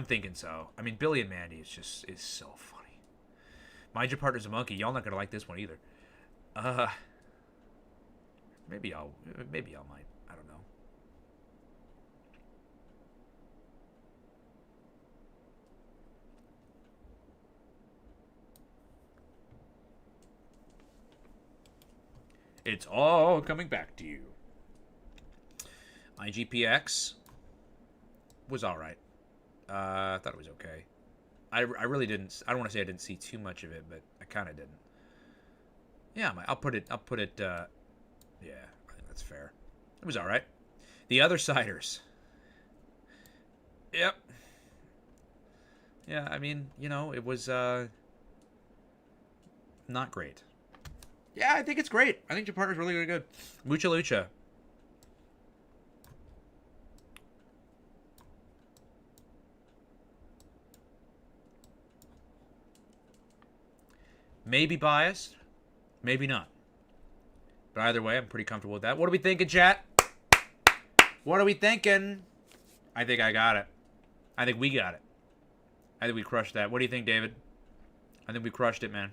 thinking so. I mean, Billy and Mandy is so funny. Mind Your Partner's a Monkey. Y'all not gonna like this one either. Maybe I might. I don't know. It's all coming back to you. IGPX was all right. I thought it was okay. I really didn't. I don't want to say I didn't see too much of it, but I kind of didn't. Yeah, I'll put it. Yeah, I think that's fair. It was all right. The Other Siders. Yep. Yeah, I mean, you know, it was not great. Yeah, I think it's great. I think your partner's really, really good. Mucha Lucha. Maybe biased, maybe not. But either way, I'm pretty comfortable with that. What are we thinking, chat? What are we thinking? I think I got it. I think we got it. I think we crushed that. What do you think, David? I think we crushed it, man.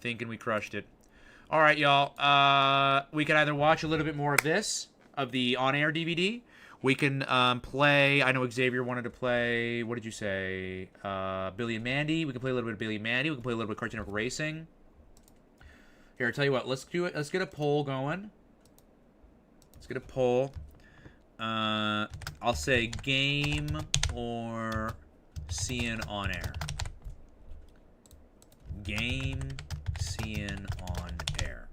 Thinking we crushed it. All right, y'all. We can either watch a little bit more of this, of the on-air DVD. We can play... I know Xavier wanted to play... What did you say? Billy and Mandy. We can play a little bit of Billy and Mandy. We can play a little bit of Cartoon Network Racing. Here, I'll tell you what. Let's do it. Let's get a poll going. Let's get a poll. I'll say game or seeing on air. Game, seeing on air.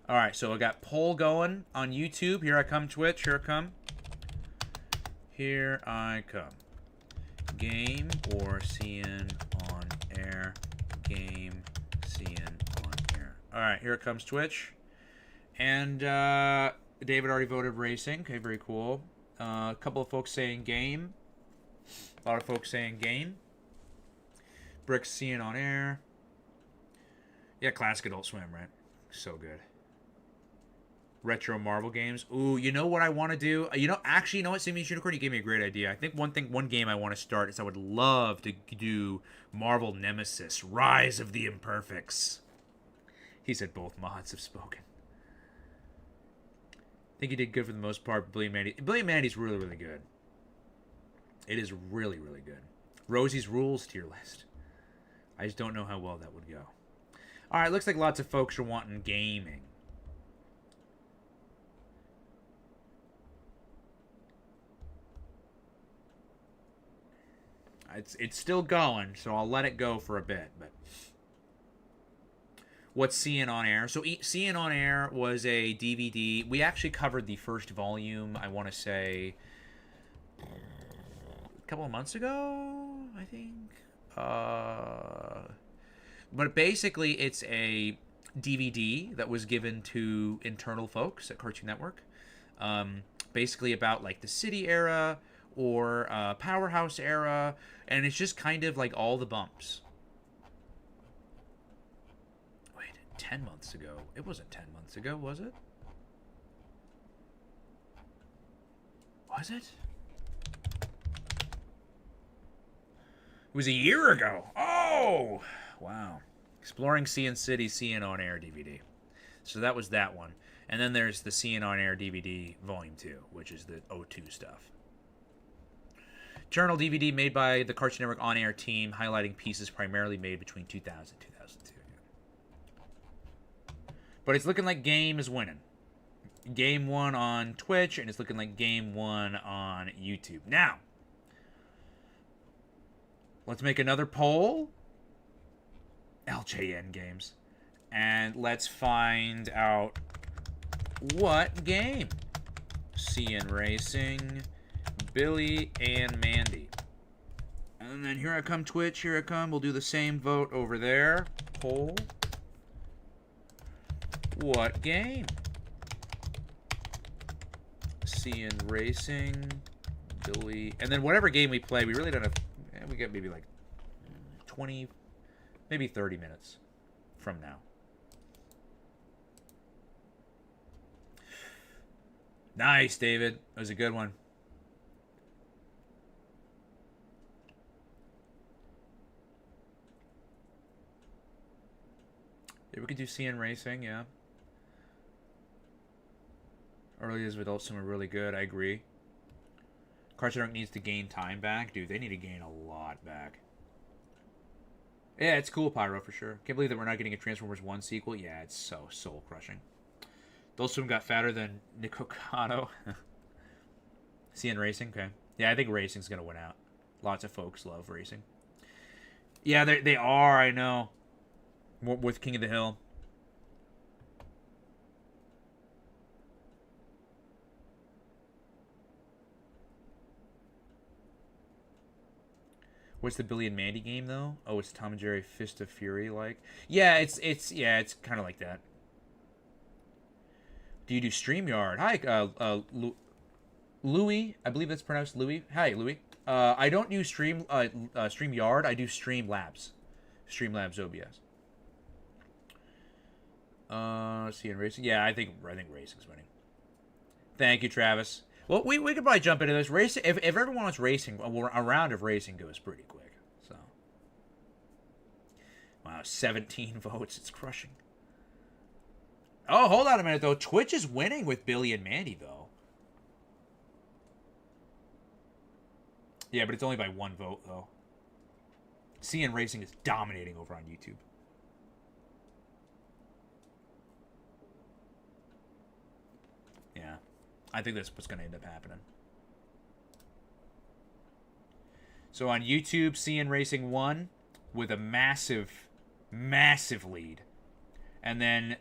All right, so I got poll going on YouTube. Here I come, Twitch. Here I come. Here I come. Game or seeing on air. Game, seeing on air. All right, here it comes, Twitch. And David already voted racing. Okay, very cool. A couple of folks saying game. A lot of folks saying game. Brick seeing on air. Yeah, classic Adult Swim, right? So good. Retro Marvel games. Ooh, you know what I want to do? Actually, you know what, Simius Unicorn? You gave me a great idea. I think one game I want to start is I would love to do Marvel Nemesis, Rise of the Imperfects. He said both mods have spoken. I think he did good for the most part. Billy and Mandy. Billy and Mandy's really, really good. It is really, really good. Rosie's Rules tier list. I just don't know how well that would go. All right, looks like lots of folks are wanting gaming. It's still going, so I'll let it go for a bit. But what's Seeing on Air? So Seeing on Air was a DVD. We actually covered the first volume, I want to say, couple of months ago, I think. But basically, it's a DVD that was given to internal folks at Cartoon Network. Basically about like the City era or Powerhouse era, and it's just kind of like all the bumps. Wait, 10 months ago? It wasn't 10 months ago, was it? Was it? It was a year ago. Oh, wow. Exploring CN City, CN On Air DVD. So that was that one. And then there's the CN On Air DVD Volume 2, which is the O2 stuff. Journal DVD made by the Cartoon Network On Air team, highlighting pieces primarily made between 2000 and 2002. But it's looking like Game is winning. Game won on Twitch, and it's looking like Game won on YouTube. Now, let's make another poll. LJN Games. And let's find out what game. CN Racing, Billy, and Mandy. And then here I come, Twitch. Here I come. We'll do the same vote over there. Poll. What game? CN Racing, Billy, and then whatever game we play, we really don't have. We get maybe like 20, maybe 30 minutes from now. Nice, David. That was a good one. Yeah, we could do CN Racing, yeah. Early as Adult Swim are really good, I agree. Cartoon Network needs to gain time back. Dude, they need to gain a lot back. Yeah, it's cool, Pyro, for sure. Can't believe that we're not getting a Transformers 1 sequel. Yeah, it's so soul-crushing. Adult Swim got fatter than Nikocado. CN Racing, okay. Yeah, I think Racing's going to win out. Lots of folks love Racing. Yeah, they are, I know. With King of the Hill. What's the Billy and Mandy game though? Oh, it's Tom and Jerry Fist of Fury like. Yeah, it's kind of like that. Do you do StreamYard? Hi, Louis. I believe that's pronounced Louis. Hi, Louis. I don't use StreamYard. I do Streamlabs. Streamlabs OBS. CN Racing. Yeah, I think Racing's winning. Thank you, Travis. Well, we could probably jump into this. Racing, if everyone wants racing, a round of racing goes pretty quick. So, wow, 17 votes. It's crushing. Oh, hold on a minute, though. Twitch is winning with Billy and Mandy, though. Yeah, but it's only by one vote, though. CN Racing is dominating over on YouTube. Yeah. I think that's what's going to end up happening. So on YouTube, CN Racing won with a massive, massive lead. And then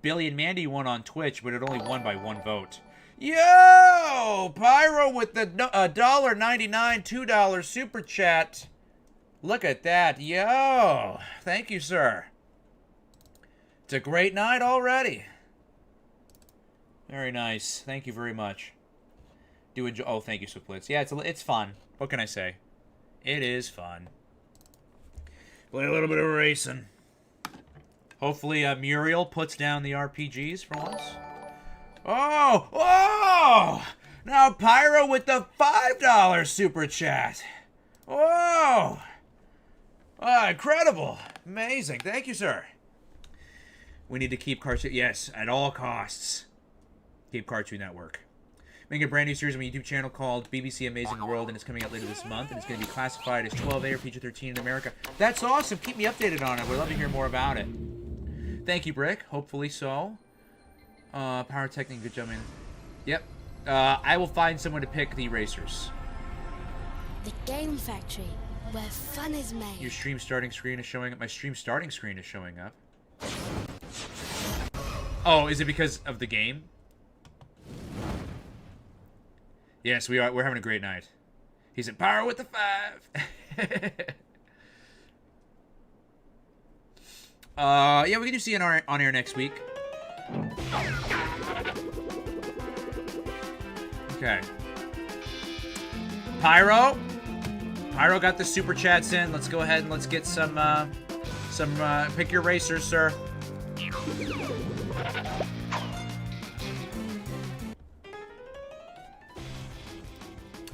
Billy and Mandy won on Twitch, but it only won by one vote. Yo! Pyro with the $1.99, $2 super chat. Look at that. Yo! Thank you, sir. It's a great night already. Very nice. Thank you very much. Do enjoy. Oh, thank you, Swiftblitz. Yeah, it's fun. What can I say? It is fun. Play a little bit of racing. Hopefully, Muriel puts down the RPGs for once. Oh! Oh! Now Pyro with the $5 super chat. Whoa! Oh, incredible. Amazing. Thank you, sir. We need to keep Cartoon... Yes, at all costs. Keep Cartoon Network. Making a brand new series on my YouTube channel called BBC Amazing World, and it's coming out later this month, and it's going to be classified as 12A or PG-13 in America. That's awesome. Keep me updated on it. We'd love to hear more about it. Thank you, Brick. Hopefully so. Power Technique, good job, man. Yep. I will find someone to pick the racers. The Game Factory, where fun is made. Your stream starting screen is showing up. My stream starting screen is showing up. Oh, is it because of the game? Yes, we are. We're having a great night. He's in power with the 5. Yeah, we can do CNN on air next week. Okay. Pyro got the super chats in. Let's go ahead and let's get some pick your racers, sir.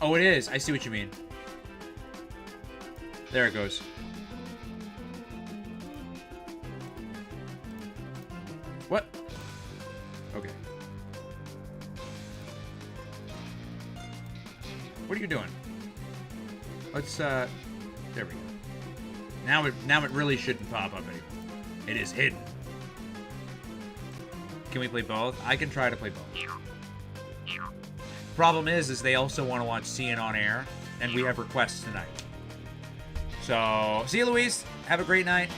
Oh, it is. I see what you mean. There it goes. What? Okay. What are you doing? Let's, there we go. Now it really shouldn't pop up anymore. It is hidden. Can we play both? I can try to play both. Problem is they also want to watch CNN on air, and we have requests tonight. So, see you, Louise. Have a great night.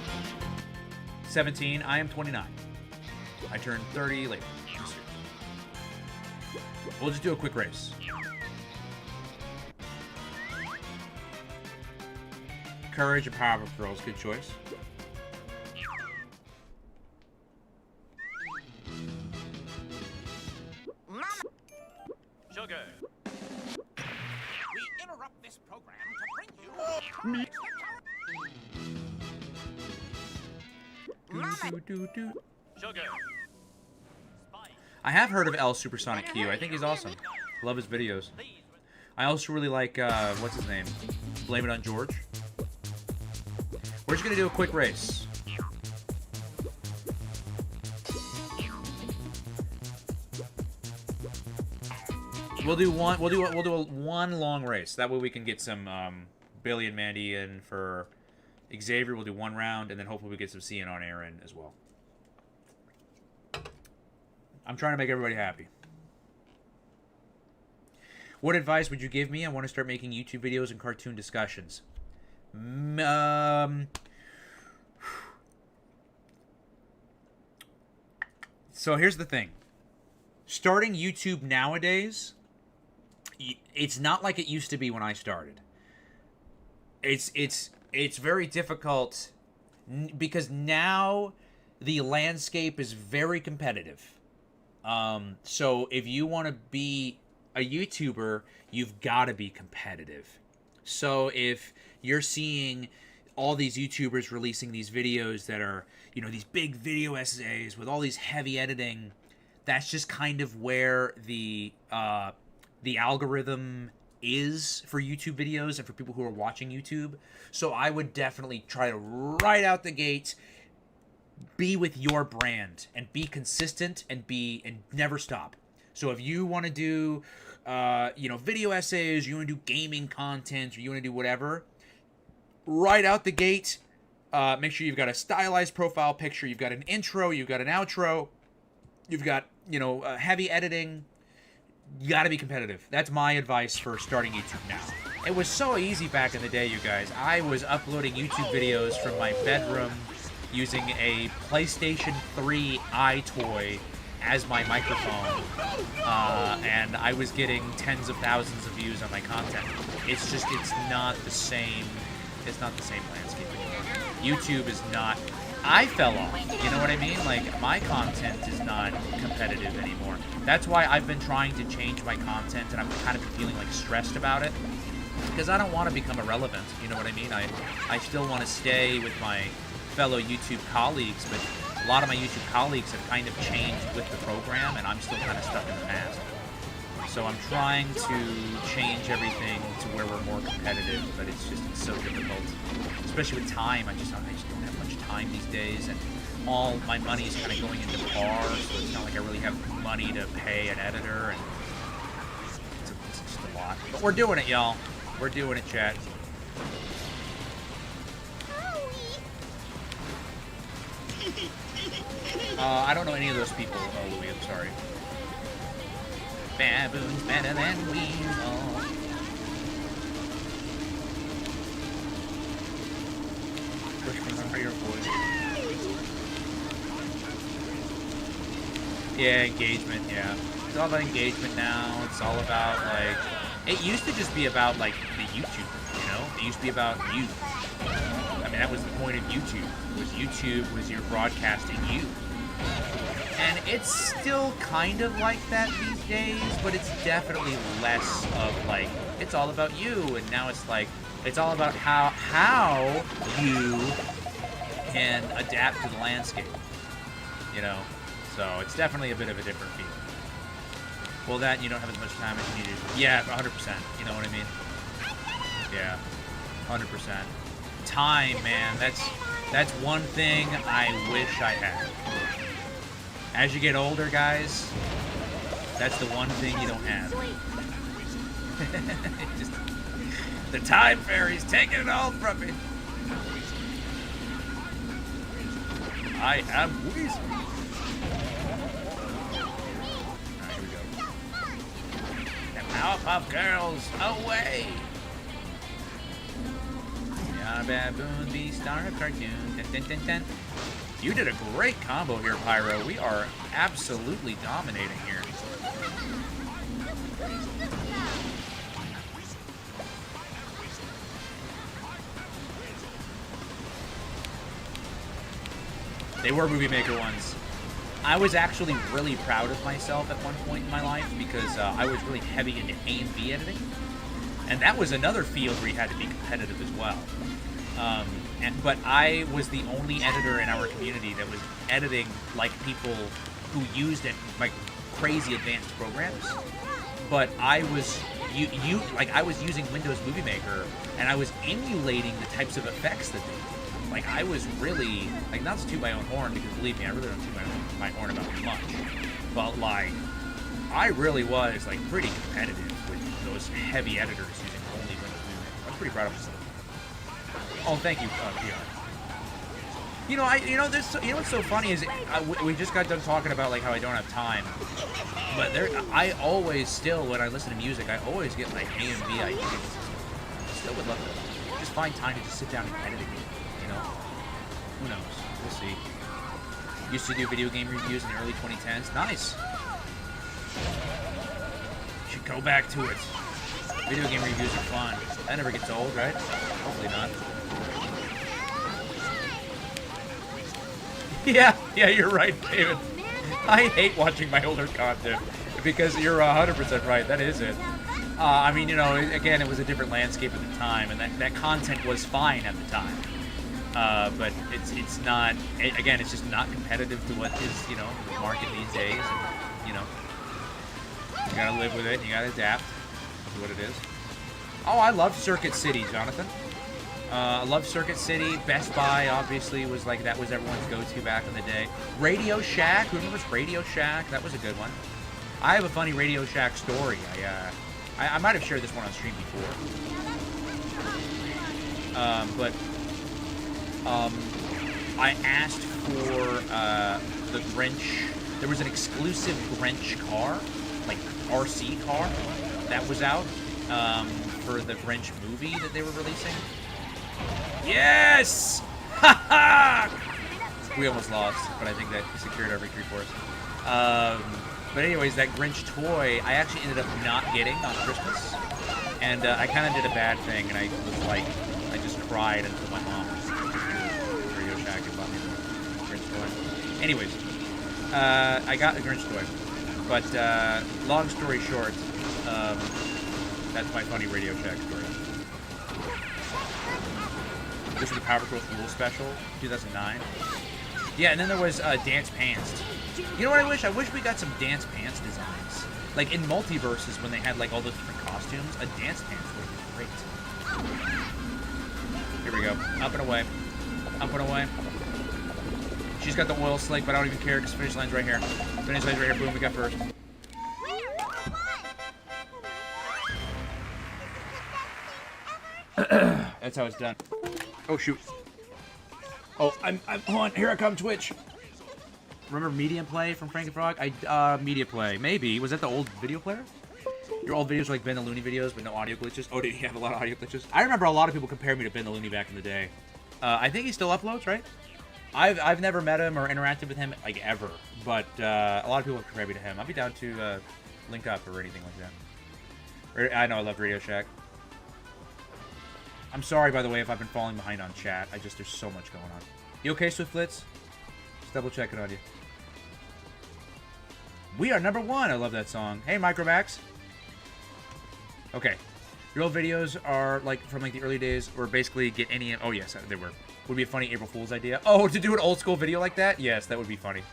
17. I am 29. I turn 30 later. We'll just do a quick race. Courage and Powerpuff Girls. Good choice. Sugar. We interrupt this program to bring you Me. Sugar. I have heard of L Supersonic Q. I think he's awesome. Love his videos. I also really like, what's his name? Blame It on George. We're just gonna do a quick race. We'll do a one long race. That way we can get some Billy and Mandy in for Xavier. We'll do one round, and then hopefully we get some CNN on air in as well. I'm trying to make everybody happy. What advice would you give me? I want to start making YouTube videos and cartoon discussions. So here's the thing. Starting YouTube nowadays, it's not like it used to be when I started. It's very difficult because now the landscape is very competitive. So if you want to be a YouTuber, you've got to be competitive. So if you're seeing all these YouTubers releasing these videos that are, you know, these big video essays with all these heavy editing, that's just kind of where the algorithm is for YouTube videos and for people who are watching YouTube. So I would definitely try to right out the gate be with your brand and be consistent and never stop. So if you want to do video essays, you want to do gaming content, or you want to do whatever, right out the gate, make sure you've got a stylized profile picture, you've got an intro, you've got an outro, you've got, heavy editing. You got to be competitive. That's my advice for starting YouTube now. It was so easy back in the day, you guys. I was uploading YouTube videos from my bedroom using a PlayStation 3 iToy as my microphone, and I was getting tens of thousands of views on my content. It's not the same. It's not the same landscape anymore. YouTube is not. I fell off. You know what I mean? Like, my content is not competitive anymore. That's why I've been trying to change my content, and I'm kind of feeling like stressed about it, because I don't want to become irrelevant. You know what I mean? I still want to stay with my fellow YouTube colleagues, but a lot of my YouTube colleagues have kind of changed with the program, and I'm still kind of stuck in the past. So I'm trying to change everything to where we're more competitive, but it's so difficult, especially with time. I just don't have much time these days, and all my money is kind of going into car, so it's not like I really have money to pay an editor, and it's just a lot. But we're doing it, y'all. We're doing it, chat. I don't know any of those people, Louis, I'm sorry. Baboon's better than Weasel. Push from the higher voice. Yeah, engagement, yeah. It's all about engagement now. It's all about, like, It used to just be about, like, the YouTuber, you know? It used to be about you. I mean, that was the point of YouTube. YouTube was your broadcasting you. And it's still kind of like that these days, but it's definitely less of, like, it's all about you. And now it's like, it's all about how you can adapt to the landscape, you know? So it's definitely a bit of a different feel. Well, that you don't have as much time as you needed. Yeah, 100%. You know what I mean? Yeah, 100%. Time, man. That's one thing I wish I had. As you get older, guys, that's the one thing you don't have. Just, the time fairy's taking it all from me. I am Weezy. Alright, here we go. The Powerpuff Girls, away! Yeah, baboon, the star of cartoon. Dun, dun, dun, dun. You did a great combo here, Pyro. We are absolutely dominating here. They were Movie Maker ones. I was actually really proud of myself at one point in my life because I was really heavy into A and B editing. And that was another field where you had to be competitive as well. But I was the only editor in our community that was editing like people who used it like crazy advanced programs. But I was I was using Windows Movie Maker and I was emulating the types of effects that they did. Like I was really like, not to toot my own horn because believe me, I really don't toot my horn about much. But like I really was like pretty competitive with those heavy editors using only Windows Movie Maker. I was pretty proud of myself. Oh, thank you, PR. You know, what's so funny is we just got done talking about like how I don't have time, but I always still when I listen to music, I always get like A and B ideas. Still would love to just find time to just sit down and edit it. You know, who knows? We'll see. Used to do video game reviews in the early 2010s. Nice. Should go back to it. Video game reviews are fun. That never gets old, right? Hopefully not. Yeah, you're right, David. I hate watching my older content because you're 100% right. That is it. I mean, you know, again, it was a different landscape at the time, and that content was fine at the time. But it's not. Again, it's just not competitive to what is, you know, the market these days. And, you know, you gotta live with it. You gotta adapt to what it is. Oh, I love Circuit City, Jonathan. I love Circuit City. Best Buy, obviously, was like, that was everyone's go-to back in the day. Radio Shack, who remembers Radio Shack? That was a good one. I have a funny Radio Shack story. I might have shared this one on stream before. I asked for the Grinch. There was an exclusive Grinch car, like RC car, that was out for the Grinch movie that they were releasing. Yes! Ha ha! We almost lost, but I think that secured our victory for us. But anyways, that Grinch toy, I actually ended up not getting on Christmas. And I kind of did a bad thing, and I was like, I just cried until my mom Radio Shack and bought me the Grinch toy. Anyways, I got the Grinch toy. But long story short, that's my funny Radio Shack story. This is the Power Patrol Rule Special, 2009. Yeah, and then there was Dance Pants. You know what I wish? I wish we got some Dance Pants designs. Like in Multiverses, when they had like all those different costumes, a Dance Pants would be great. Here we go. Up and away. Up and away. She's got the oil slick, but I don't even care because finish line's right here. Finish line's right here. Boom, we got first. That's how it's done. Oh shoot. Oh, I'm hold on, here I come, Twitch. Remember Media Play from Frank and Frog? Media Play. Maybe. Was that the old video player? Your old videos were like Ben the Looney videos, but no audio glitches? Oh, did he have a lot of audio glitches? I remember a lot of people compared me to Ben the Looney back in the day. I think he still uploads, right? I've never met him or interacted with him, like, ever. But a lot of people have compared me to him. I'll be down to link up or anything like that. I know I love Radio Shack. I'm sorry, by the way, if I've been falling behind on chat. There's so much going on. You okay, Swiftlitz? Just double checking on you. We are number 1. I love that song. Hey, Micromax. Okay. Your old videos are like from like the early days, or basically get any. Oh yes, they were. Would be a funny April Fool's idea. Oh, to do an old school video like that? Yes, that would be funny.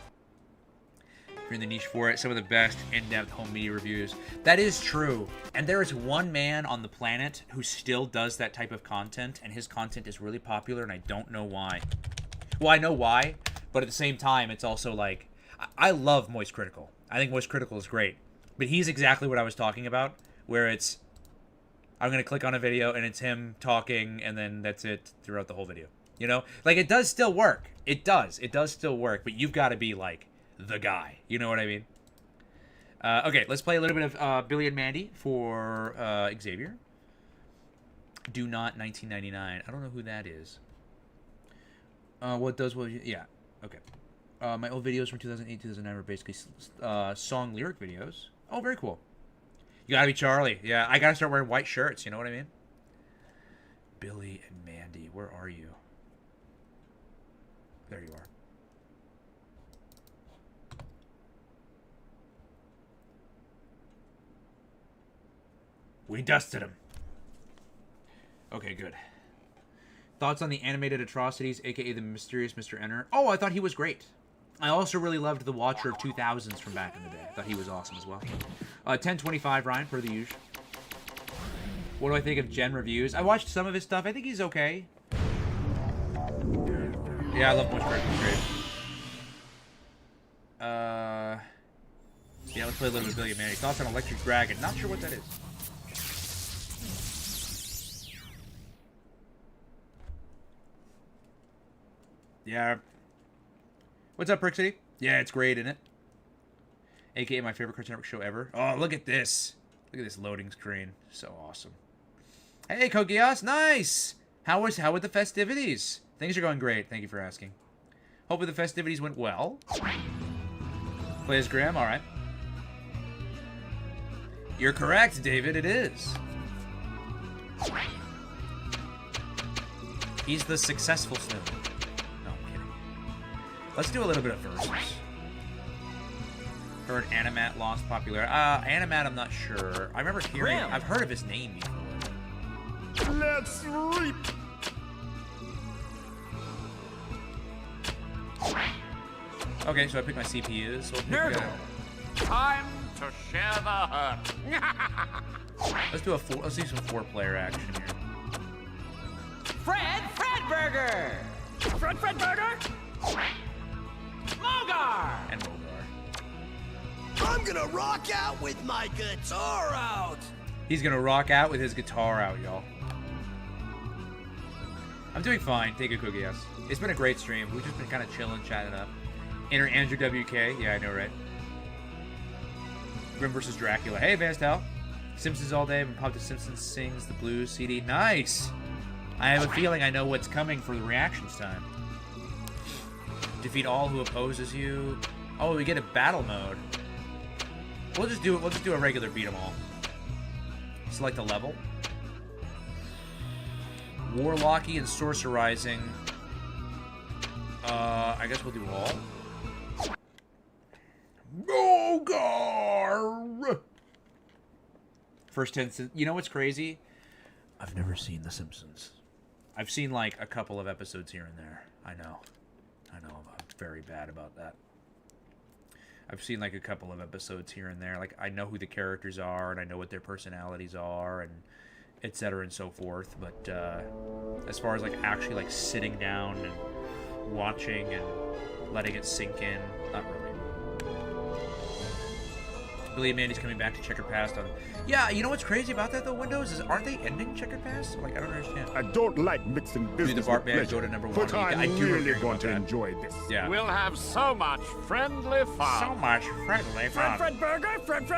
If you're in the niche for it, some of the best in-depth home media reviews. That is true. And there is one man on the planet who still does that type of content, and his content is really popular, and I don't know why. Well, I know why, but at the same time, it's also like, I love Moist Critical. I think Moist Critical is great. But he's exactly what I was talking about, where it's, I'm going to click on a video, and it's him talking, and then that's it throughout the whole video. You know? Like, it does still work. It does. It does still work, but you've got to be, like, the guy. You know what I mean? Okay, let's play a little bit of Billy and Mandy for Xavier. Do Not 1999. I don't know who that is. What does... Well, yeah. Okay. My old videos from 2008, 2009 were basically song lyric videos. Oh, very cool. You gotta be Charlie. Yeah, I gotta start wearing white shirts. You know what I mean? Billy and Mandy, where are you? There you are. We dusted him. Okay, good. Thoughts on the animated atrocities, aka the mysterious Mr. Enter? Oh, I thought he was great. I also really loved the Watcher of 2000s from back in the day. I thought he was awesome as well. 1025, Ryan, per the usual. What do I think of Gen reviews? I watched some of his stuff. I think he's okay. Yeah, I love Moist Critical. Great. Yeah, let's play a little bit of Billy and Mandy. Thoughts on Electric Dragon? Not sure what that is. Yeah. What's up, Prick City? Yeah, it's great, isn't it? AKA my favorite Cartoon Network show ever. Oh, look at this. Look at this loading screen. So awesome. Hey, Kogias. Nice. How were the festivities? Things are going great. Thank you for asking. Hope the festivities went well. Play as Graham. All right. You're correct, David. It is. He's the successful Snoop. Let's do a little bit of verses. Heard Animat lost popularity. Animat, I'm not sure. I remember hearing... I've heard of his name before. Let's reap! Okay, so I picked my CPUs. So Time to share the hurt. let's do some 4-player action here. Fred Burger! Fred Burger! Mogar! And Mogar. I'm gonna rock out with my guitar out! He's gonna rock out with his guitar out, y'all. I'm doing fine. Take a cookie, yes. It's been a great stream. We've just been kind of chilling, chatting up. Enter Andrew WK. Yeah, I know, right? Grim vs. Dracula. Hey, Vanstal. Simpsons all day. I've been pumped to Simpsons Sings the Blues CD. Nice! I have a feeling I know what's coming for the reactions time. Defeat all who opposes you. Oh, we get a battle mode. We'll just do a regular beat 'em all. Select a level. Warlocky and Sorcerizing. I guess we'll do all. Mogar! First 10. You know what's crazy? I've never seen The Simpsons. I've seen like a couple of episodes here and there. I know. I'm very bad about that. I've seen like a couple of episodes here and there. Like I know who the characters are and I know what their personalities are and etc. and so forth. But as far as like actually like sitting down and watching and letting it sink in, not really. Billy and Mandy's coming back to Checker Past on... Yeah, you know what's crazy about that, though, Windows, is aren't they ending Checker Past? Like, I don't understand. I don't like mixing business the Bart with Band pleasure, go to number 1. but I'm really going to enjoy this. Yeah. We'll have so much friendly fun. So much friendly fun. Fred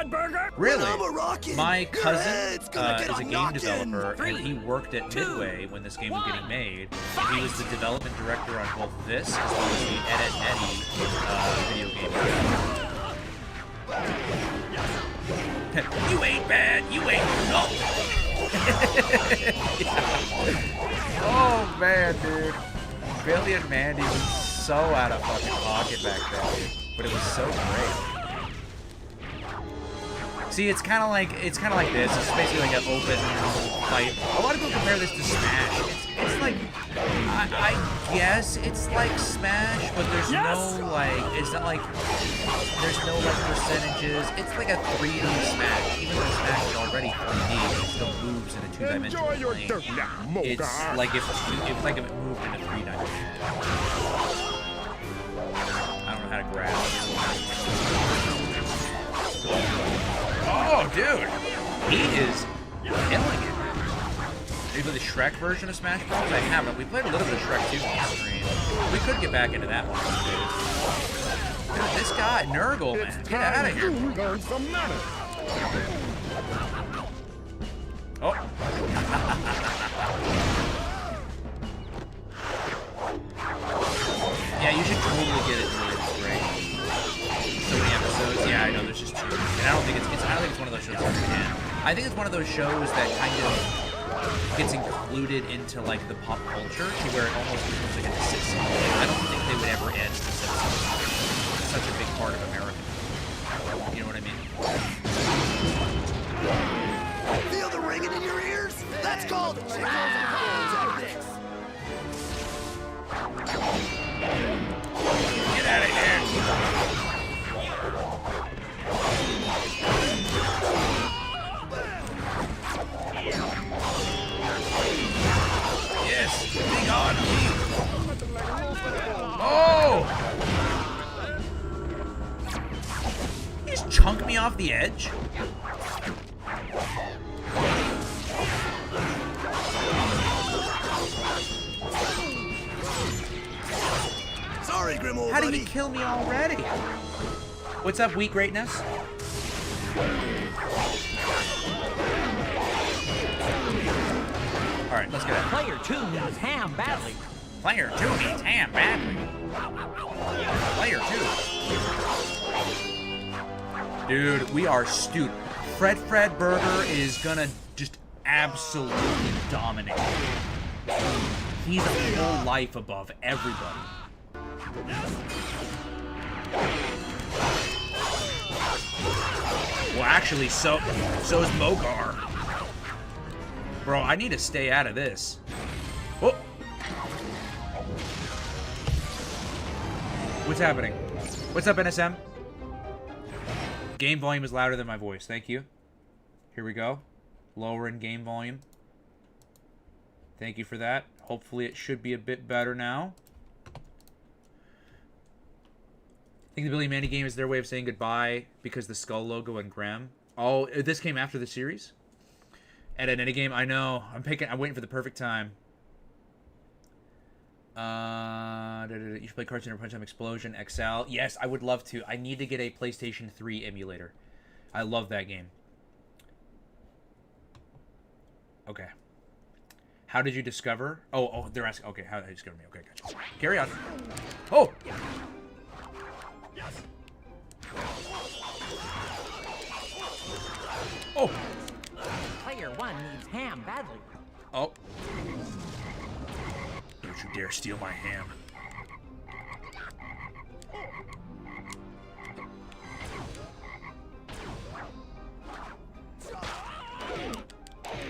Burger! Really? I'm a rocket. My cousin is gonna a get game knockin'. developer, and he worked at Midway when this game was getting made. And he was the development director on both this as well as the Ed, Edd n Eddy video game. You ain't bad. You ain't no. Oh man, dude. Billy and Mandy was so out of fucking pocket back then, dude. But it was so great. See, it's kind of like this. It's basically like an open fight. A lot of people compare this to Smash. It's like, I guess it's like Smash, but there's no like, it's not like, there's no like percentages. It's like a 3D Smash. Even though Smash is already 3D, it still moves in a two-dimensional plane. It's like if it moved in a 3-dimensional. I don't know how to grab. Oh, dude, he is killing it. Did you play the Shrek version of Smash Bros? I haven't. We played a little bit of Shrek 2 on the stream. We could get back into that one. Dude, this guy, Nurgle, man, get out of here. Oh. Yeah, you should totally get it. It's great. So many episodes. Yeah, I know. There's just 2. And I don't think it's one of those shows that you can. I think it's one of those shows that kind of gets included into like the pop culture to where it almost becomes like a necessity. I don't think they would ever end the Simpsons. It's such a big part of America. You know what I mean? Feel the ringing in your ears? That's called tactics. Get out of here. Yes, be gone. Oh! You just chunked me off the edge? Sorry, Grim old How buddy. did he kill me already? What's up, Wheat Greatness? Alright, let's get it. Player 2 needs ham badly. Player 2 needs ham badly. Player 2. Dude, we are stupid. Fred Burger is gonna just absolutely dominate. He's a whole life above everybody. Well, actually, so's Mogar. Bro, I need to stay out of this. Oh! What's happening? What's up, NSM? Game volume is louder than my voice. Thank you. Here we go. Lower in game volume. Thank you for that. Hopefully it should be a bit better now. I think the Billy and Mandy game is their way of saying goodbye because the skull logo and Graham. Oh, this came after the series? At an indie game? I know. I'm waiting for the perfect time. You should play Cartoon or Punch Time Explosion XL. Yes, I would love to. I need to get a PlayStation 3 emulator. I love that game. Okay. How did you discover? Oh, they're asking. Okay, how did you discover me? Okay, gotcha. Carry on. Oh! Oh! Player 1 needs ham badly. Oh. Don't you dare steal my ham.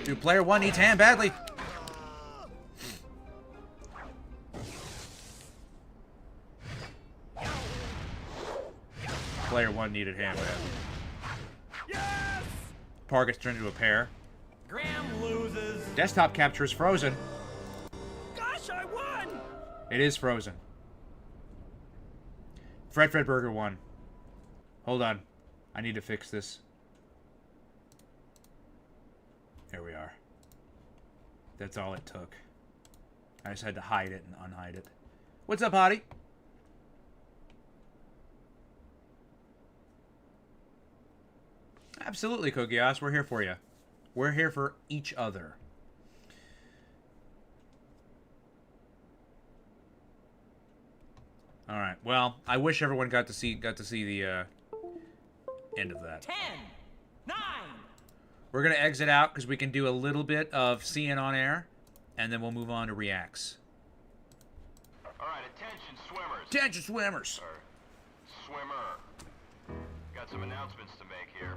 Dude, player 1 needs ham badly. Player 1 needed ham badly. Yes! Par gets turned into a pear. Graham loses. Desktop capture is frozen. Gosh, I won! It is frozen. Fred Burger won. Hold on. I need to fix this. There we are. That's all it took. I just had to hide it and unhide it. What's up, Hottie? Absolutely, Kogias. We're here for you. We're here for each other. All right. Well, I wish everyone got to see the end of that. 10, 9, We're going to exit out because we can do a little bit of seeing on air, and then we'll move on to reacts. All right, attention swimmers. Attention swimmers. Swimmer. Got some announcements to make here.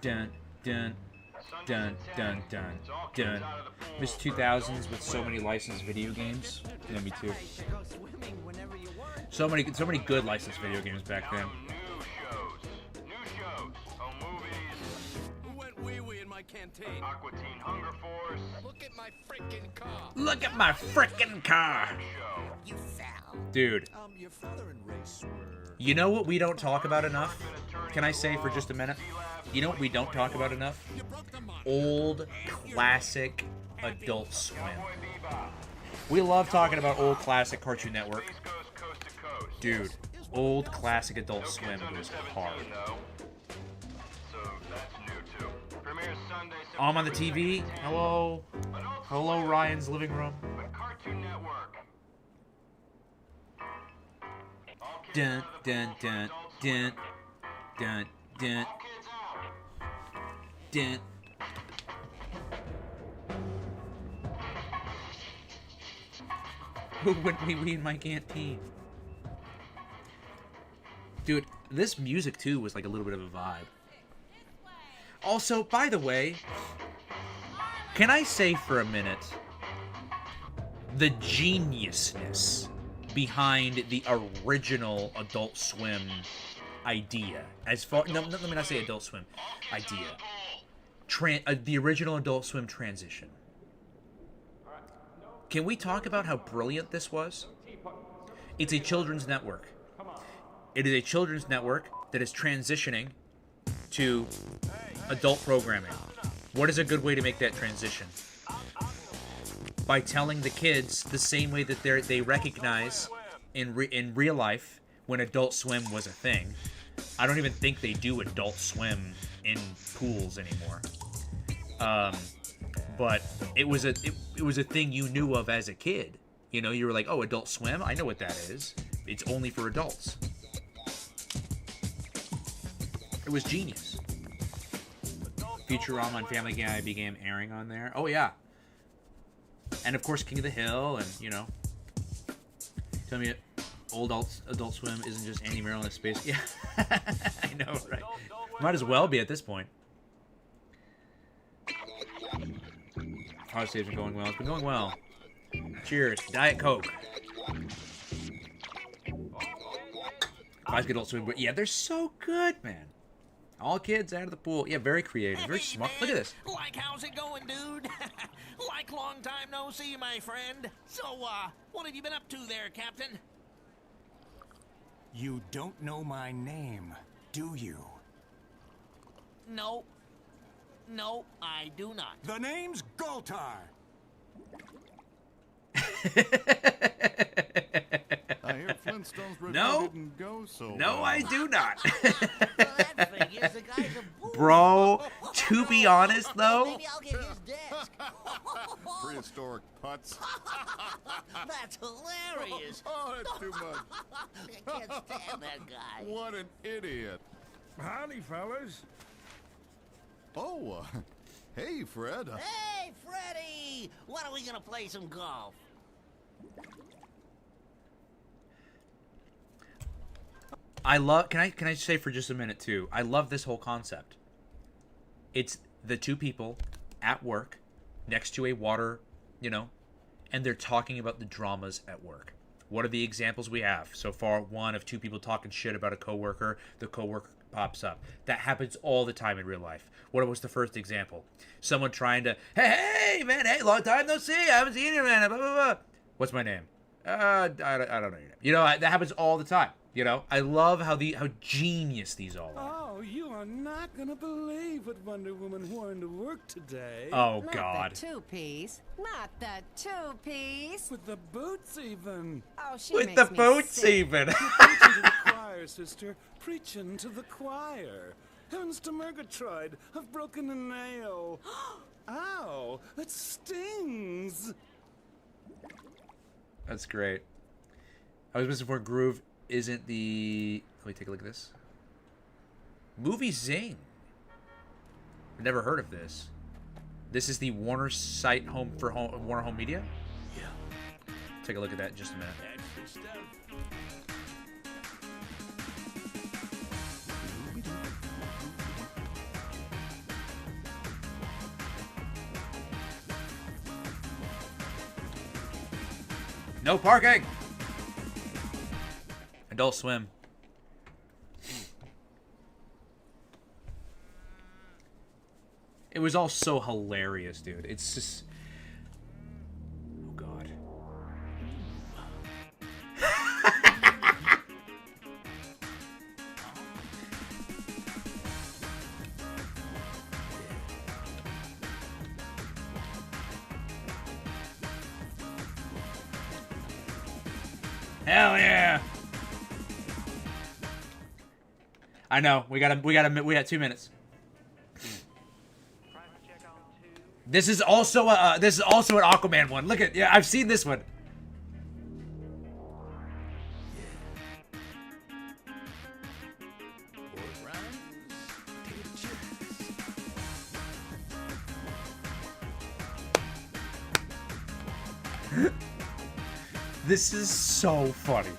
Dun, dun, dun, dun, dun, dun. Miss 2000s with so many licensed video games. Yeah, me too. So many good licensed video games back then. New shows. Oh, movies. Who went wee-wee in my canteen? Aqua Teen Hunger Force. Look at my freaking car. Look at my frickin' car. You fell. Dude. Your father and Race were... You know what we don't talk about enough? Can I say for just a minute? You know what we don't talk about enough? Old, classic Adult Swim. We love talking about old, classic Cartoon Network. Dude, old, classic Adult Swim was hard. I'm on the TV. Hello. Hello, Ryan's living room. Dun, dun, dun, dun, dun, dun, dun. Who went wee-wee in my canteen? Dude, this music, too, was like a little bit of a vibe. Also, by the way, can I say for a minute the geniusness behind the original Adult Swim idea? As far no, let me not say Adult Swim idea. The original Adult Swim transition. Can we talk about how brilliant this was? It's a children's network. It is a children's network that is transitioning to adult programming. What is a good way to make that transition? By telling the kids the same way that they recognize in real life when Adult Swim was a thing. I don't even think they do Adult Swim in pools anymore. But it was a thing you knew of as a kid. You know, you were like, oh, Adult Swim? I know what that is. It's only for adults. It was genius. Futurama and Family Guy began airing on there. Oh, yeah. And, of course, King of the Hill and, you know. Tell me old Adult Swim isn't just Andy Merrill in space. Yeah, I know, right? Might as well be at this point. Obviously, it's been going well. It's been going well. Cheers. Diet Coke. Classic Adult Swim. But yeah, they're so good, man. All kids out of the pool. Yeah, very creative. Very smart. Look at this. Like, how's it going, dude? Like, long time no see, my friend. So, what have you been up to there, Captain? You don't know my name, do you? No. No, I do not. The name's Goltar. I hear Flintstones review didn't go so No, well. I do not. That figures the guy's a bull. Bro, to be honest, though. Maybe I'll get his desk. Prehistoric putts. That's hilarious. Oh, that's too much. I can't stand that guy. What an idiot. Howdy, fellas. Oh, hey, Fred. Hey, Freddy! When are we gonna play some golf? I love. Can I say for just a minute too? I love this whole concept. It's the two people at work, next to a water, you know, and they're talking about the dramas at work. What are the examples we have so far? One of two people talking shit about a coworker. The coworker pops up. That happens all the time in real life. What was the first example? Someone trying to, hey man, hey, long time no see. I haven't seen you, man. Blah, blah, blah. What's my name? I don't know your name. You know, that happens all the time. You know, I love how genius these all are. Oh, you are not gonna believe what Wonder Woman wore into work today. Oh, Not God. the two-piece. Not the two-piece. With the boots, even. Oh, she With makes the me boots, sick. even. You're preaching to the choir, sister. Preaching to the choir. Heavens to Murgatroyd, I've broken a nail. Ow, it stings. That's great. I was missing for Groove isn't the... Let me take a look at this. Movie Zing. I've never heard of this. This is the Warner site home for Warner Home Media? Yeah. Take a look at that in just a minute. That's good stuff. No parking! Adult Swim. It was all so hilarious, dude. It's just... Oh, God. Hell yeah! I know. We got 2 minutes. This is also an Aquaman one. Look at, yeah, I've seen this one. This is so funny.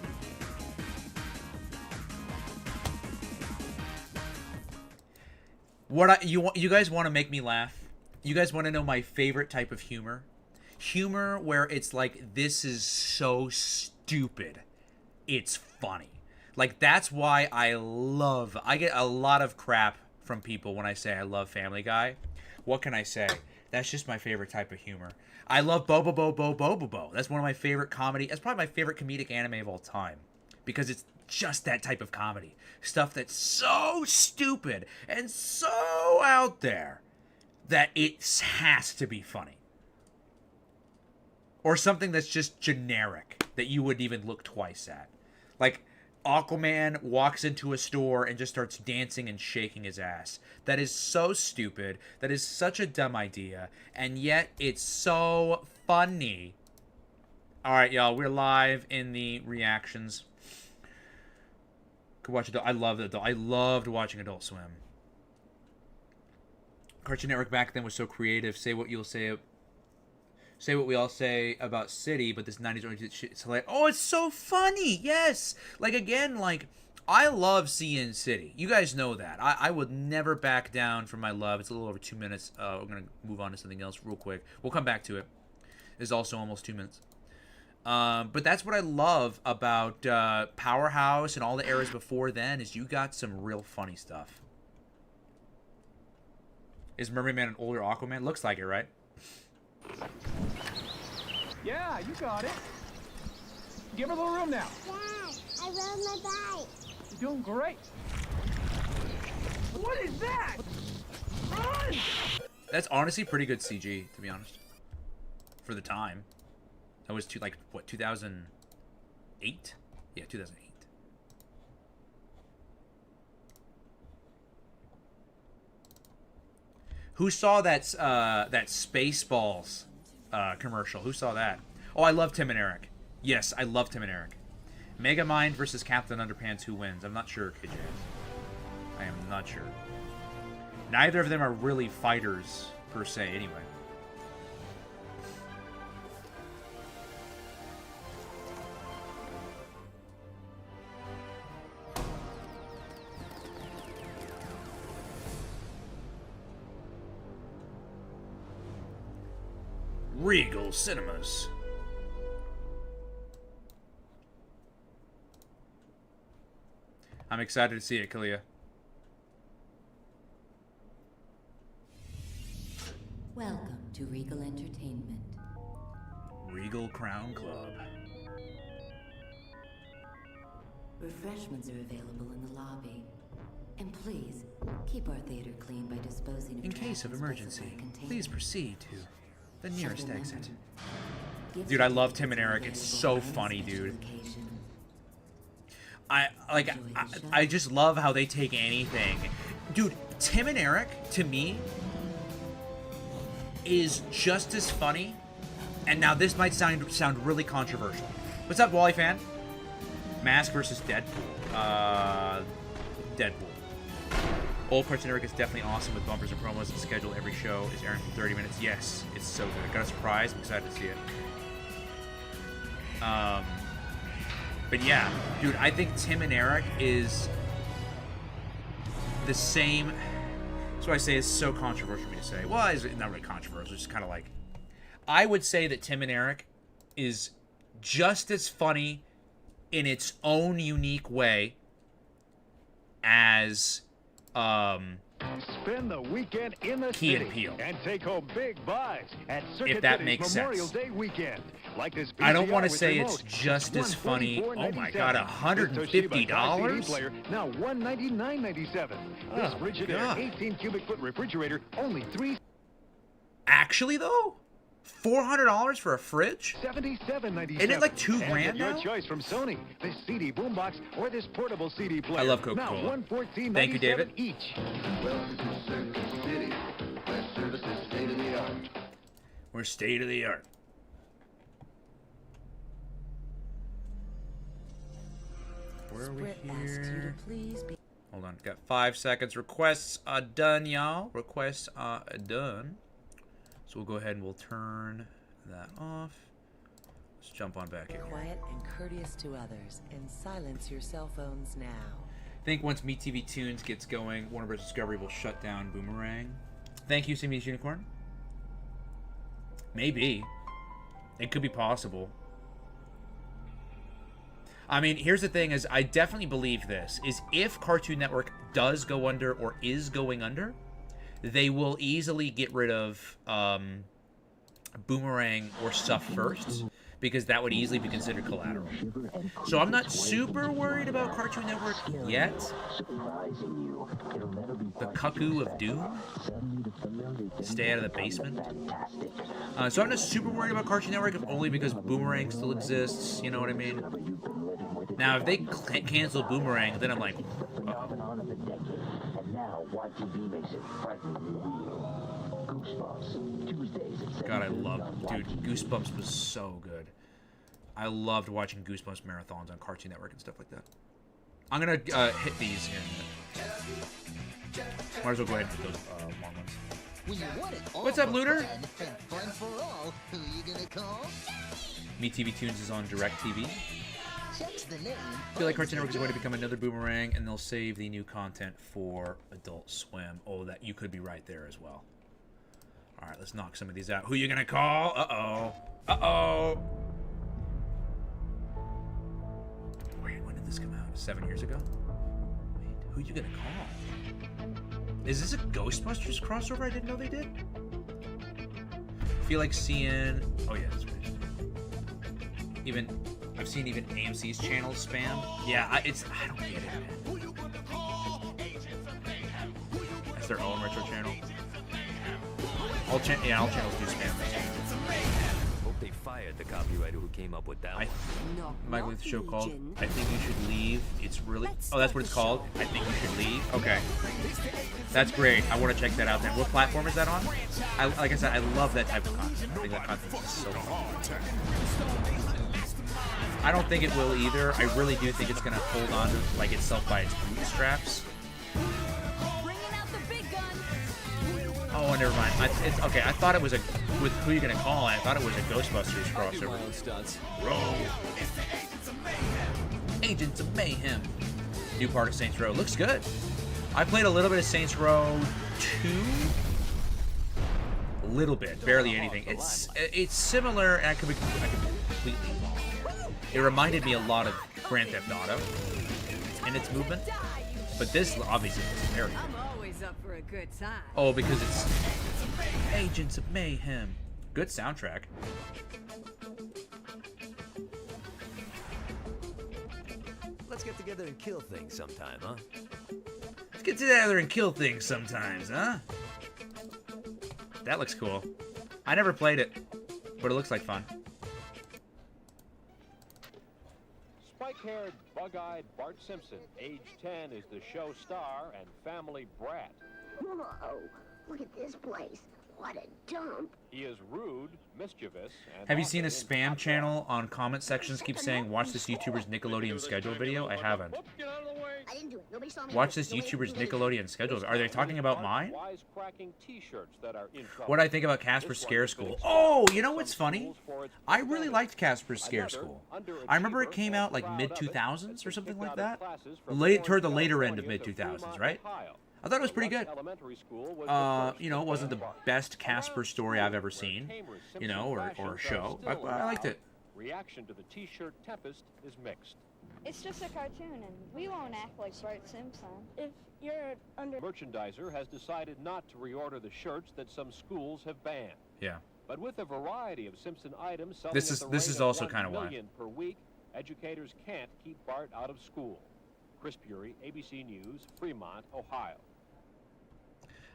You guys want to make me laugh? You guys want to know my favorite type of humor? Humor where it's like, this is so stupid, it's funny. Like, that's why I get a lot of crap from people when I say I love Family Guy. What can I say? That's just my favorite type of humor. I love Bobo Bo Bo Bobo Bo. That's one of my favorite comedy. That's probably my favorite comedic anime of all time. Because it's just that type of comedy. Stuff that's so stupid and so out there that it has to be funny. Or something that's just generic that you wouldn't even look twice at. Like, Aquaman walks into a store and just starts dancing and shaking his ass. That is so stupid. That is such a dumb idea. And yet, it's so funny. Alright, y'all. We're live in the reactions. Could watch Adult. I loved watching Adult Swim. Cartoon Network back then was so creative. Say what you'll say. Say what we all say about City, but this 90s oriented shit, it's hilarious. Oh, it's so funny. Yes. Like, again, like, I love seeing City. You guys know that. I would never back down from my love. It's a little over 2 minutes. We're going to move on to something else real quick. We'll come back to it. It's also almost 2 minutes. But that's what I love about Powerhouse and all the eras before then, is you got some real funny stuff. Is Mermaid Man an older Aquaman? Looks like it, right? Yeah, you got it. Give her a little room now. Dad, I rode my bike. You're doing great. What is that? Run! That's honestly pretty good CG, to be honest. For the time. That was, 2008? Yeah, 2008. Who saw that Spaceballs commercial? Who saw that? Oh, I love Tim and Eric. Yes, I love Tim and Eric. Megamind versus Captain Underpants. Who wins? I'm not sure, KJ. I am not sure. Neither of them are really fighters, per se, anyway. Regal Cinemas. I'm excited to see it, Kalia. Welcome to Regal Entertainment. Regal Crown Club. Refreshments are available in the lobby. And please, keep our theater clean by disposing of In trash case of in emergency, specified containers. please proceed to the nearest Shuttle exit. Gift Dude, I love Tim and certificates Eric. It's are so available for funny, any special dude. occasion. I just love how they take anything. Dude, Tim and Eric, to me, is just as funny. And now this might sound really controversial. What's up, Wally fan? Mask versus Deadpool. Deadpool. Old Cartoon Network is definitely awesome with bumpers and promos and schedule. Every show is airing for 30 minutes. Yes, it's so good. I got a surprise. I'm excited to see it. But yeah, dude, I think Tim and Eric is the same. That's why I say it's so controversial for me to say. Well, it's not really controversial. It's just kind of like, I would say that Tim and Eric is just as funny in its own unique way as Spend the weekend in the Key and city Peele. and take home big buys at Circuit If that City's makes Memorial sense. Day weekend. Like this I don't VCR want to with say remote. it's just as funny. Oh my god, This Toshiba $150? CD player, now $199.97. This Oh, Frigidaire God. 18 cubic foot refrigerator, only Actually, though? $400 for a fridge? $77.97. Isn't it like $2 And grand get your now? choice from Sony, this CD boombox or this portable CD player. I love Now Coca-Cola. $114.97 Thank you, David. each. Welcome to Circuit City, where service is state of the art. We're state of the art. Where are we here? Hold on, got 5 seconds. Requests are done, y'all. Requests are done. So we'll go ahead and we'll turn that off. Let's jump on back in here. Quiet and courteous to others, and silence your cell phones now. I think once MeTV Tunes gets going, Warner Bros. Discovery will shut down Boomerang. Thank you, Simi's Unicorn. Maybe. It could be possible. I mean, here's the thing is, I definitely believe this, is if Cartoon Network does go under or is going under, they will easily get rid of Boomerang or stuff first, because that would easily be considered collateral. So I'm not super worried about Cartoon Network yet. The Cuckoo of Doom? Stay out of the basement. So I'm not super worried about Cartoon Network, if only because Boomerang still exists, you know what I mean? Now, if they cancel Boomerang, then I'm like, God, I love, dude, Goosebumps was so good. I loved watching Goosebumps marathons on Cartoon Network and stuff like that. I'm gonna hit these here in a minute. Might as well go ahead and hit those long ones. What's up, Looter? MeTV Tunes is on DirecTV. I feel like Cartoon Network is going to become another Boomerang, and they'll save the new content for Adult Swim. Oh, that you could be right there as well. All right, let's knock some of these out. Who you gonna call? Uh-oh. Uh-oh. Wait, when did this come out? 7 years ago? Wait, who you gonna call? Is this a Ghostbusters crossover I didn't know they did? I feel like seeing... Oh, yeah, that's right. I've seen even AMC's channels spam. Yeah, I don't get it, man. That's their own retro channel. All channels do spam. Hope they fired the copywriter who came up with that one. Michael with the show called I Think You Should Leave. It's really... Oh, that's what it's called? I Think You Should Leave? Okay. That's great. I want to check that out then. What platform is that on? Like I said, I love that type of content. I think that content is so fun. I don't think it will either. I really do think it's going to hold on to like itself by its bootstraps. Oh, never mind. It's okay. I thought it was with Who You Gonna Call. I thought it was a Ghostbusters crossover. Roll. Agents of Mayhem. New part of Saints Row. Looks good. I played a little bit of Saints Row 2. A little bit, barely anything. It's similar, and I could be completely wrong. It reminded me a lot of Grand Theft Auto in its movement, but this obviously is very good. I'm always up for a good time. Oh, because it's Agents of Mayhem. Good soundtrack. Let's get together and kill things sometime, huh? Let's get together and kill things sometimes, huh? That looks cool. I never played it, but it looks like fun. Spike-haired, bug-eyed Bart Simpson, age 10, is the show star and family brat. Whoa, look at this place. What a dump. He is rude, mischievous, and... Have you seen a spam channel on comment sections keep saying, watch this YouTuber's Nickelodeon schedule video? I haven't. I didn't do it. Watch this YouTuber's Nickelodeon schedule. Are they talking about mine? Wisecracking t-shirts that are in trouble. What do I think about Casper's Scare School? Oh, you know what's funny? I really liked Casper's Scare School. I remember it came out like mid-2000s or something like that. Toward the later end of mid-2000s, right? I thought it was pretty good. You know, it wasn't the best Casper story I've ever seen, you know, or show. I liked it. Reaction to the t-shirt Tempest is mixed. It's just a cartoon, and we won't act like Bart Simpson. If you're under... Merchandiser has decided not to reorder the shirts that some schools have banned. Yeah. But with a variety of Simpson items selling this is also kind of why per week, educators can't keep Bart out of school. Chris Bury, ABC News, Fremont, Ohio.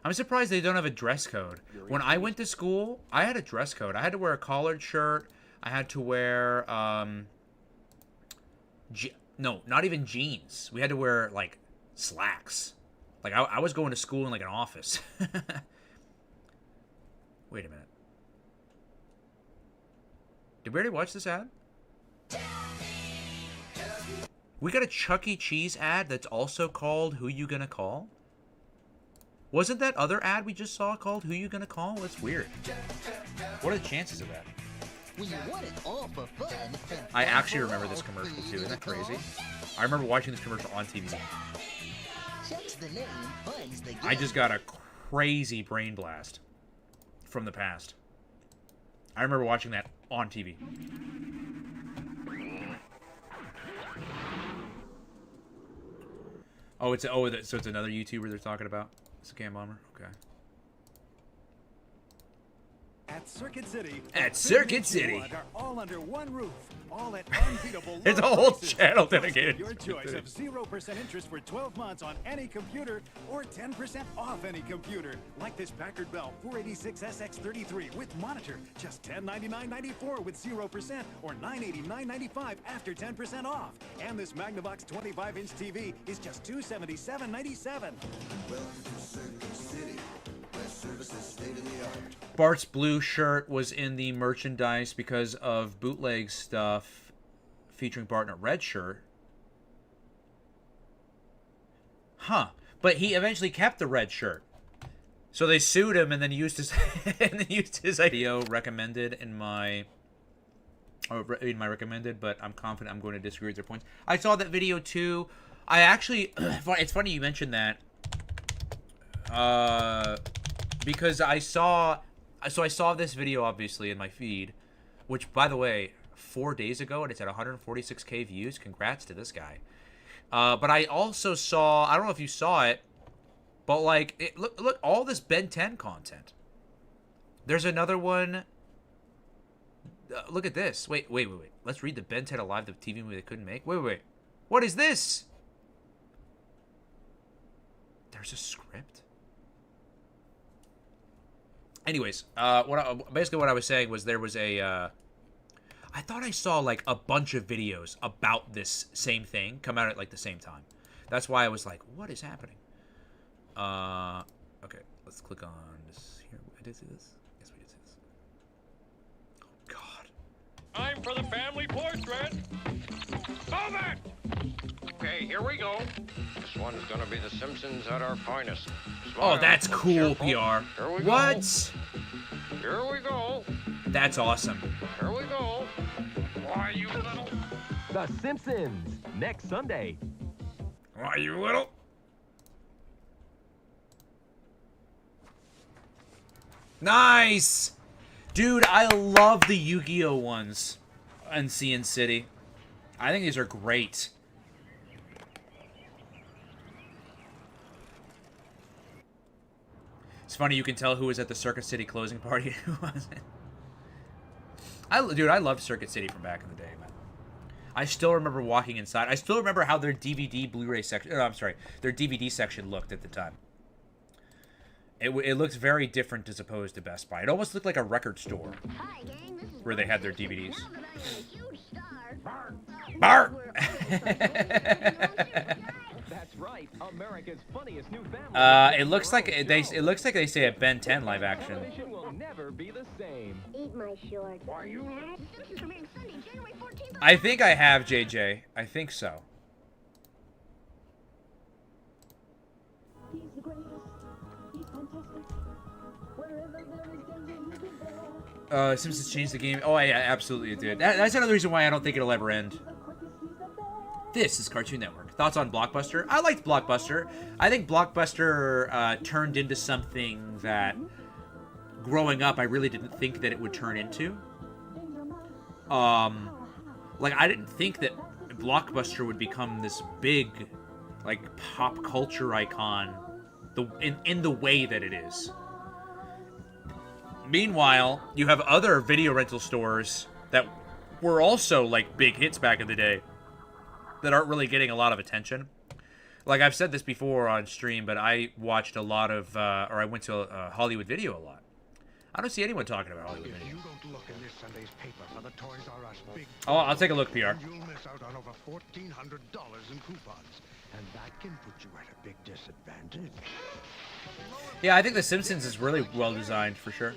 I'm surprised they don't have a dress code. When I went to school, I had a dress code. I had to wear a collared shirt. I had to wear, no, not even jeans. We had to wear, like, slacks. Like, I was going to school in, like, an office. Wait a minute. Did we already watch this ad? We got a Chuck E. Cheese ad that's also called Who You Gonna Call? Wasn't that other ad we just saw called Who You Gonna Call? That's weird. What are the chances of that? When you want it all for fun, I actually remember this commercial too. Isn't that crazy? I remember watching this commercial on TV. Checks the name, finds the I just got a crazy brain blast from the past. I remember watching that on TV. Oh, so it's another YouTuber they're talking about. It's a Cam Bomber. Okay. At Circuit City. At Circuit City. Are all under one roof. All at unbeatable. There's a whole channel dedicated. Your choice of 0% interest for 12 months on any computer or 10% off any computer. Like this Packard Bell 486 SX33 with monitor. Just $1099.94 with 0% or $989.95 after 10% off. And this Magnavox 25-inch TV is just $277.97. Welcome to Circuit City. Services state of the art. Bart's blue shirt was in the merchandise because of bootleg stuff featuring Bart in a red shirt. Huh. But he eventually kept the red shirt. So they sued him and then used his video recommended in my recommended, but I'm confident I'm going to disagree with their points. I saw that video too. I actually it's funny you mentioned that. Because I saw this video obviously in my feed, which by the way, 4 days ago and it's at 146k views. Congrats to this guy. But I also saw, I don't know if you saw it, but like look all this Ben 10 content. There's another one. Look at this. Wait. Let's read the Ben 10 Alive, the TV movie they couldn't make. Wait. What is this? There's a script. Anyways, basically what I was saying was there was a, I thought I saw like a bunch of videos about this same thing come out at like the same time. That's why I was like, what is happening? Okay, let's click on this here. I did see this. Yes, we did see this. Oh God. Time for the family portrait. Move it! Okay, here we go. This one's gonna be the Simpsons at our finest. Smile, oh, that's cool, careful. PR. Here we what? Go. Here we go. That's awesome. Here we go. Why, you little... The Simpsons, next Sunday. Why, you little... Nice! Dude, I love the Yu-Gi-Oh! Ones in CN City. I think these are great. It's funny, you can tell who was at the Circuit City closing party and who wasn't. Dude, I loved Circuit City from back in the day, man. I still remember walking inside. I still remember how their DVD Blu-ray section... Oh, I'm sorry. Their DVD section looked at the time. It looked very different as opposed to Best Buy. It almost looked like a record store. Hi, gang, this is where they had their DVDs. Now that I'm a huge star, Bart! That's right, America's funniest new family. It looks like they say a Ben 10 live action. Television will never be the same. Eat my short. Why you little? The Simpsons premiering Sunday, January 14th. I think I have, JJ. I think so. Simpsons changed the game. Oh, yeah, absolutely it did. That's another reason why I don't think it'll ever end. This is Cartoon Network. Thoughts on Blockbuster? I liked Blockbuster. I think Blockbuster turned into something that, growing up, I really didn't think that it would turn into. Like, I didn't think that Blockbuster would become this big, like, pop culture icon in the way that it is. Meanwhile, you have other video rental stores that were also, like, big hits back in the day that aren't really getting a lot of attention. Like, I've said this before on stream, but I watched a lot of, or I went to Hollywood Video a lot. I don't see anyone talking about Hollywood Video. If you don't look in this Sunday's paper for the Toys R Us big... Oh, I'll take a look, PR. You'll miss out on over $1,400 in coupons, and that can put you at a big disadvantage. Yeah, I think The Simpsons is really well designed, for sure.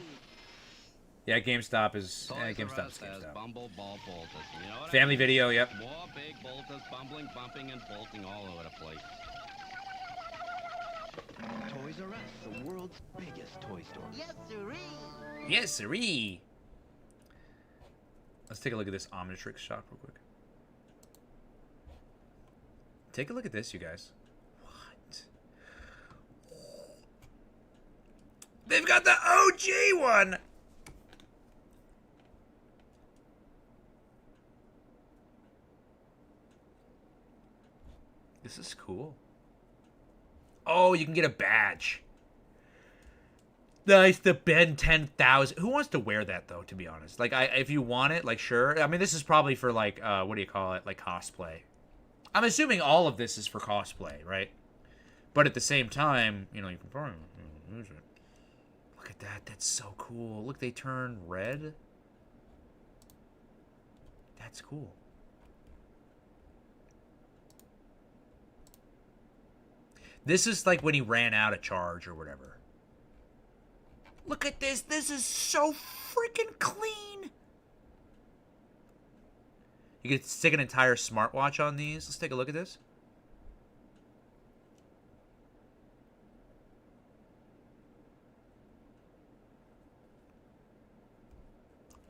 Yeah, GameStop is... GameStop's GameStop. Family Video, yep. More big bolters, bumbling, bumping, and bolting all over the place. Toys R Us, the world's biggest toy store. Yes, sirree. Yes, sirree. Let's take a look at this Omnitrix shop real quick. Take a look at this, you guys. What? They've got the OG one! This is cool. Oh, you can get a badge. Nice, the Ben 10,000. Who wants to wear that, though, to be honest? Like, if you want it, like, sure. I mean, this is probably for, like, what do you call it? Like, cosplay. I'm assuming all of this is for cosplay, right? But at the same time, you know, you can probably use it. Look at that. That's so cool. Look, they turn red. That's cool. This is like when he ran out of charge or whatever. Look at this. This is so freaking clean. You could stick an entire smartwatch on these. Let's take a look at this.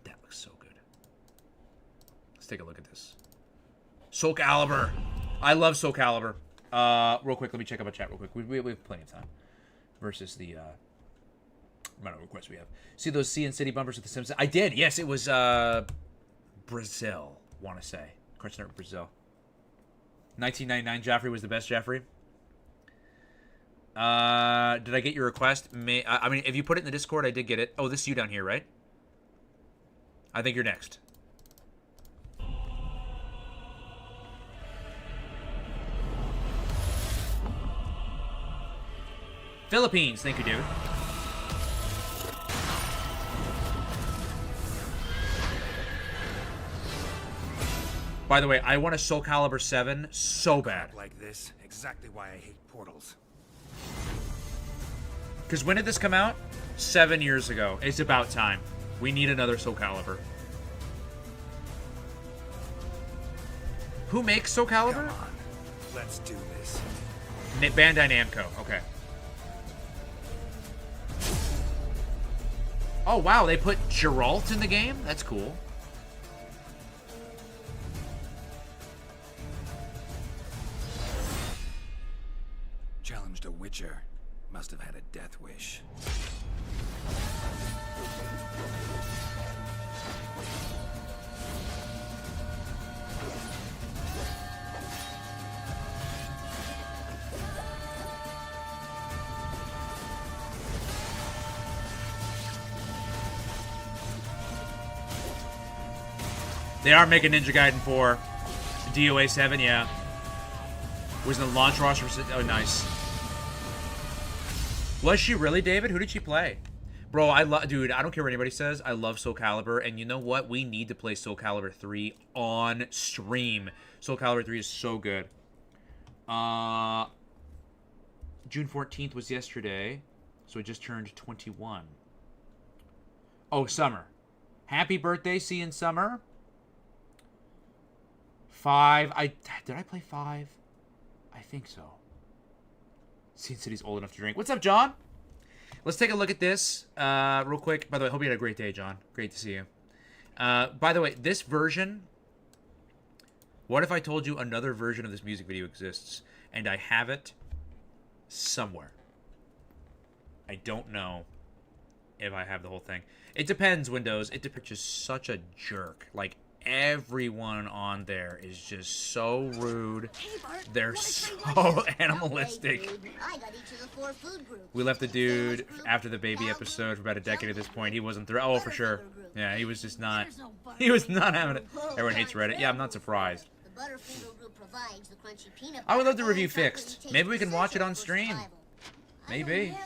That looks so good. Let's take a look at this. Soul Calibur. I love Soul Calibur. Real quick, let me check out my chat real quick. We have plenty of time. Versus the amount of requests we have. See those Sea and City bumpers with the Simpsons? I did. Yes, it was Brazil, want to say. Cartoon Network Brazil. 1999 Jaffrey was the best Jaffrey. Did I get your request? I mean, if you put it in the Discord, I did get it. Oh, this is you down here, right? I think you're next. Philippines, thank you, David. By the way, I want a Soul Calibur 7 so bad. Like this, exactly why I hate portals. Because when did this come out? 7 years ago. It's about time. We need another Soul Calibur. Who makes Soul Calibur? Come on, let's do this. Bandai Namco, okay. Oh, wow, they put Geralt in the game? That's cool. Challenged a Witcher. Must have had a death wish. They are making Ninja Gaiden 4. DOA 7, yeah. Was in the launch roster. Oh, nice. Was she really, David? Who did she play? Bro, dude, I don't care what anybody says. I love Soul Calibur. And you know what? We need to play Soul Calibur 3 on stream. Soul Calibur 3 is so good. June 14th was yesterday. So it just turned 21. Oh, Summer. Happy birthday, see you in Summer. 5. Did I play 5? I think so. Sin City's old enough to drink. What's up, John? Let's take a look at this real quick. By the way, I hope you had a great day, John. Great to see you. By the way, this version... What if I told you another version of this music video exists, and I have it somewhere? I don't know if I have the whole thing. It depends, Windows. It depends. Just such a jerk. Like, everyone on there is just so rude. They're so animalistic. We left the dude after the baby episode for about a decade at this point. He wasn't through. Oh, for sure. Yeah, he was just not. He was not having it. Everyone hates Reddit. Yeah, I'm not surprised. I would love to review Fixed. Maybe we can watch it on stream. Maybe.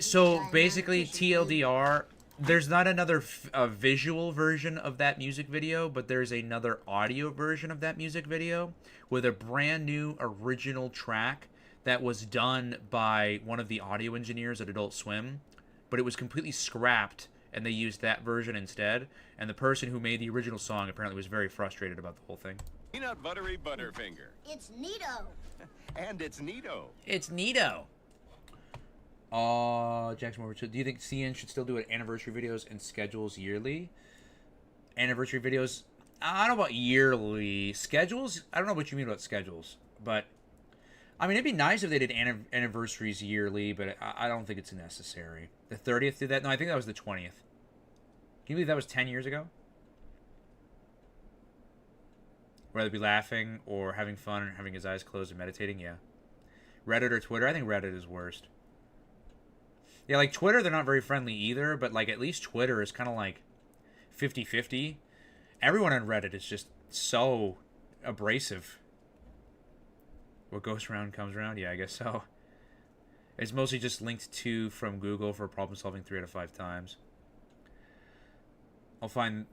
So basically, TLDR, there's not another visual version of that music video, but there's another audio version of that music video with a brand new original track that was done by one of the audio engineers at Adult Swim, but it was completely scrapped, and they used that version instead. And the person who made the original song apparently was very frustrated about the whole thing. Peanut buttery Butterfinger. It's neato. And it's neato. It's neato. Jackson Moore, do you think CN should still do anniversary videos and schedules yearly? Anniversary videos? I don't know about yearly. Schedules? I don't know what you mean about schedules. But, I mean, it'd be nice if they did anniversaries yearly, but I don't think it's necessary. The 30th did that? No, I think that was the 20th. Can you believe that was 10 years ago? Whether it be laughing or having fun or having his eyes closed and meditating, yeah. Reddit or Twitter? I think Reddit is worst. Yeah, like Twitter, they're not very friendly either, but like at least Twitter is kind of like 50-50. Everyone on Reddit is just so abrasive. What goes around comes around? Yeah, I guess so. It's mostly just linked to from Google for problem solving 3 out of 5 times. We'll find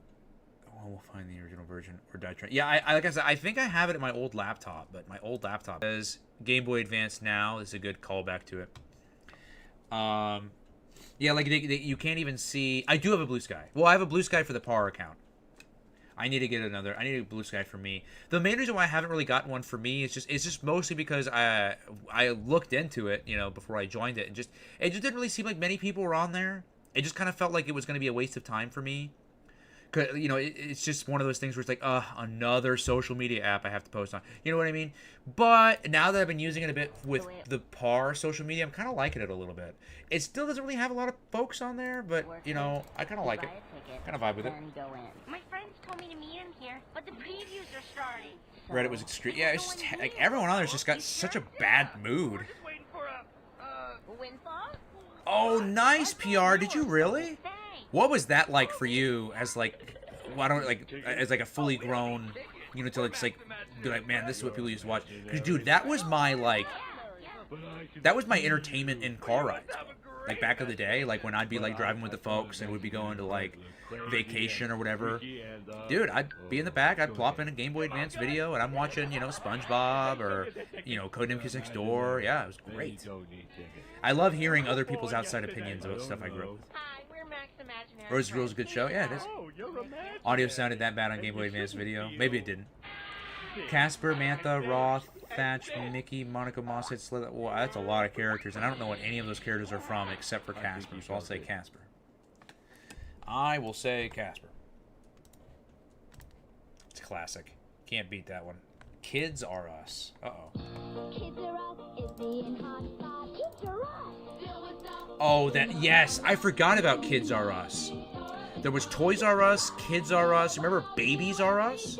the original version or die trying. Yeah, I like I said, I think I have it at my old laptop, but my old laptop says Game Boy Advance now. This is a good callback to it. Yeah, like you can't even see. I do have a Blue Sky. Well, I have a Blue Sky for the PAR account. I need to get another. I need a Blue Sky for me. The main reason why I haven't really gotten one for me is just mostly because I looked into it, you know, before I joined it, and it just didn't really seem like many people were on there. It just kind of felt like it was going to be a waste of time for me. Cause, you know, it's just one of those things where it's like, another social media app I have to post on. You know what I mean? But now that I've been using it a bit with the PAR social media, I'm kind of liking it a little bit. It still doesn't really have a lot of folks on there, but, you know, I kind of like it. Kind of vibe with it. My friends told me to meet him here, but the previews are starting. Reddit was extreme. Yeah, it's just, like, everyone on there's just got such a bad mood. Oh, nice, PR. Did you really? What was that like for you as like, well, I don't like as like a fully grown, you know, to like, be like, man, this is what people used to watch. Because dude, that was my entertainment in car rides. Like back in the day, like when I'd be like driving with the folks and we'd be going to like vacation or whatever. Dude, I'd be in the back, I'd plop in a Game Boy Advance video and I'm watching, you know, SpongeBob or, you know, Codename Kids Next Door. Yeah, it was great. I love hearing other people's outside opinions about stuff I grew up with. Rose Rule's a good show. Yeah, it is. Audio sounded that bad on Game Boy Advance video. Maybe it didn't. Casper, Mantha, Roth, Thatch, Mickey, Monica Mosshead, Slither. Well, that's a lot of characters, and I don't know what any of those characters are from except for Casper, so I'll say Casper. I will say Casper. It's classic. Can't beat that one. Kids Are Us. Uh-oh. Kids Are Us is being hot spot. Kids Are Us. Oh, yes. I forgot about Kids Are Us. There was Toys R Us, Kids R Us. Remember Babies R Us?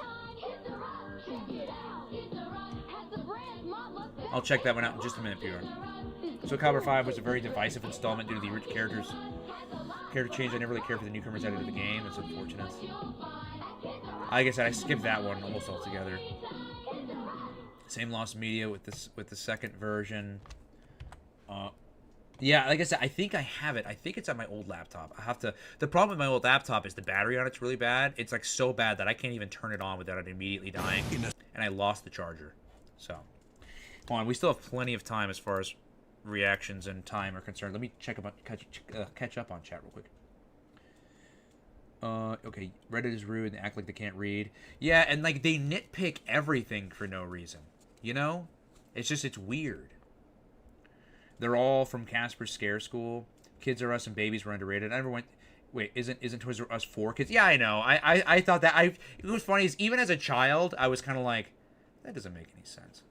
I'll check that one out in just a minute, PR. So Cobra 5 was a very divisive installment due to the original character change. I never really cared for the newcomers added to the game. It's unfortunate. Like I said, I skipped that one almost altogether. Same lost media with the second version. Yeah, like I said, I think I have it. I think it's on my old laptop. I have to. The problem with my old laptop is the battery on it's really bad. It's like so bad that I can't even turn it on without it immediately dying. And I lost the charger. So, hold on. We still have plenty of time as far as reactions and time are concerned. Let me catch up on chat real quick. Okay, Reddit is rude and act like they can't read. Yeah, and like they nitpick everything for no reason. You know? It's weird. They're all from Casper's Scare School. Kids Are Us and Babies were underrated. I never went. Wait, isn't Toys R Us for kids? Yeah, I know. I thought that. It was funny is even as a child, I was kind of like, that doesn't make any sense.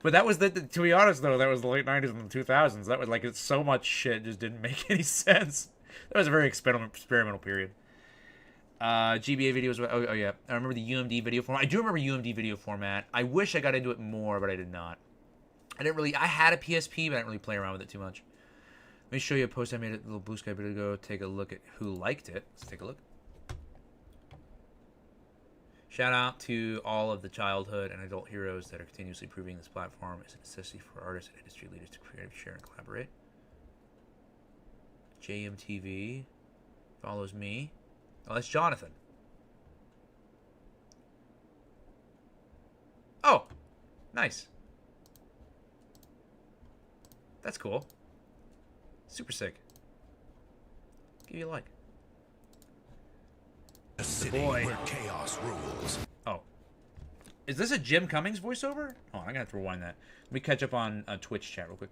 But that was to be honest though, that was the late 90s and the 2000s. That was like it's so much shit just didn't make any sense. That was a very experimental period. GBA videos. Oh yeah, I remember the UMD video format. I do remember UMD video format. I wish I got into it more, but I did not. I had a PSP, but I didn't really play around with it too much. Let me show you a post I made at Little Blue Sky a bit ago. Take a look at who liked it. Let's take a look. Shout out to all of the childhood and adult heroes that are continuously proving this platform is a necessity for artists and industry leaders to create, share, and collaborate. JMTV follows me. Oh, that's Jonathan. Oh, nice. That's cool. Super sick. Give you a like. A city where chaos rules. Oh. Is this a Jim Cummings voiceover? Oh, I'm gonna have to rewind that. Let me catch up on Twitch chat real quick.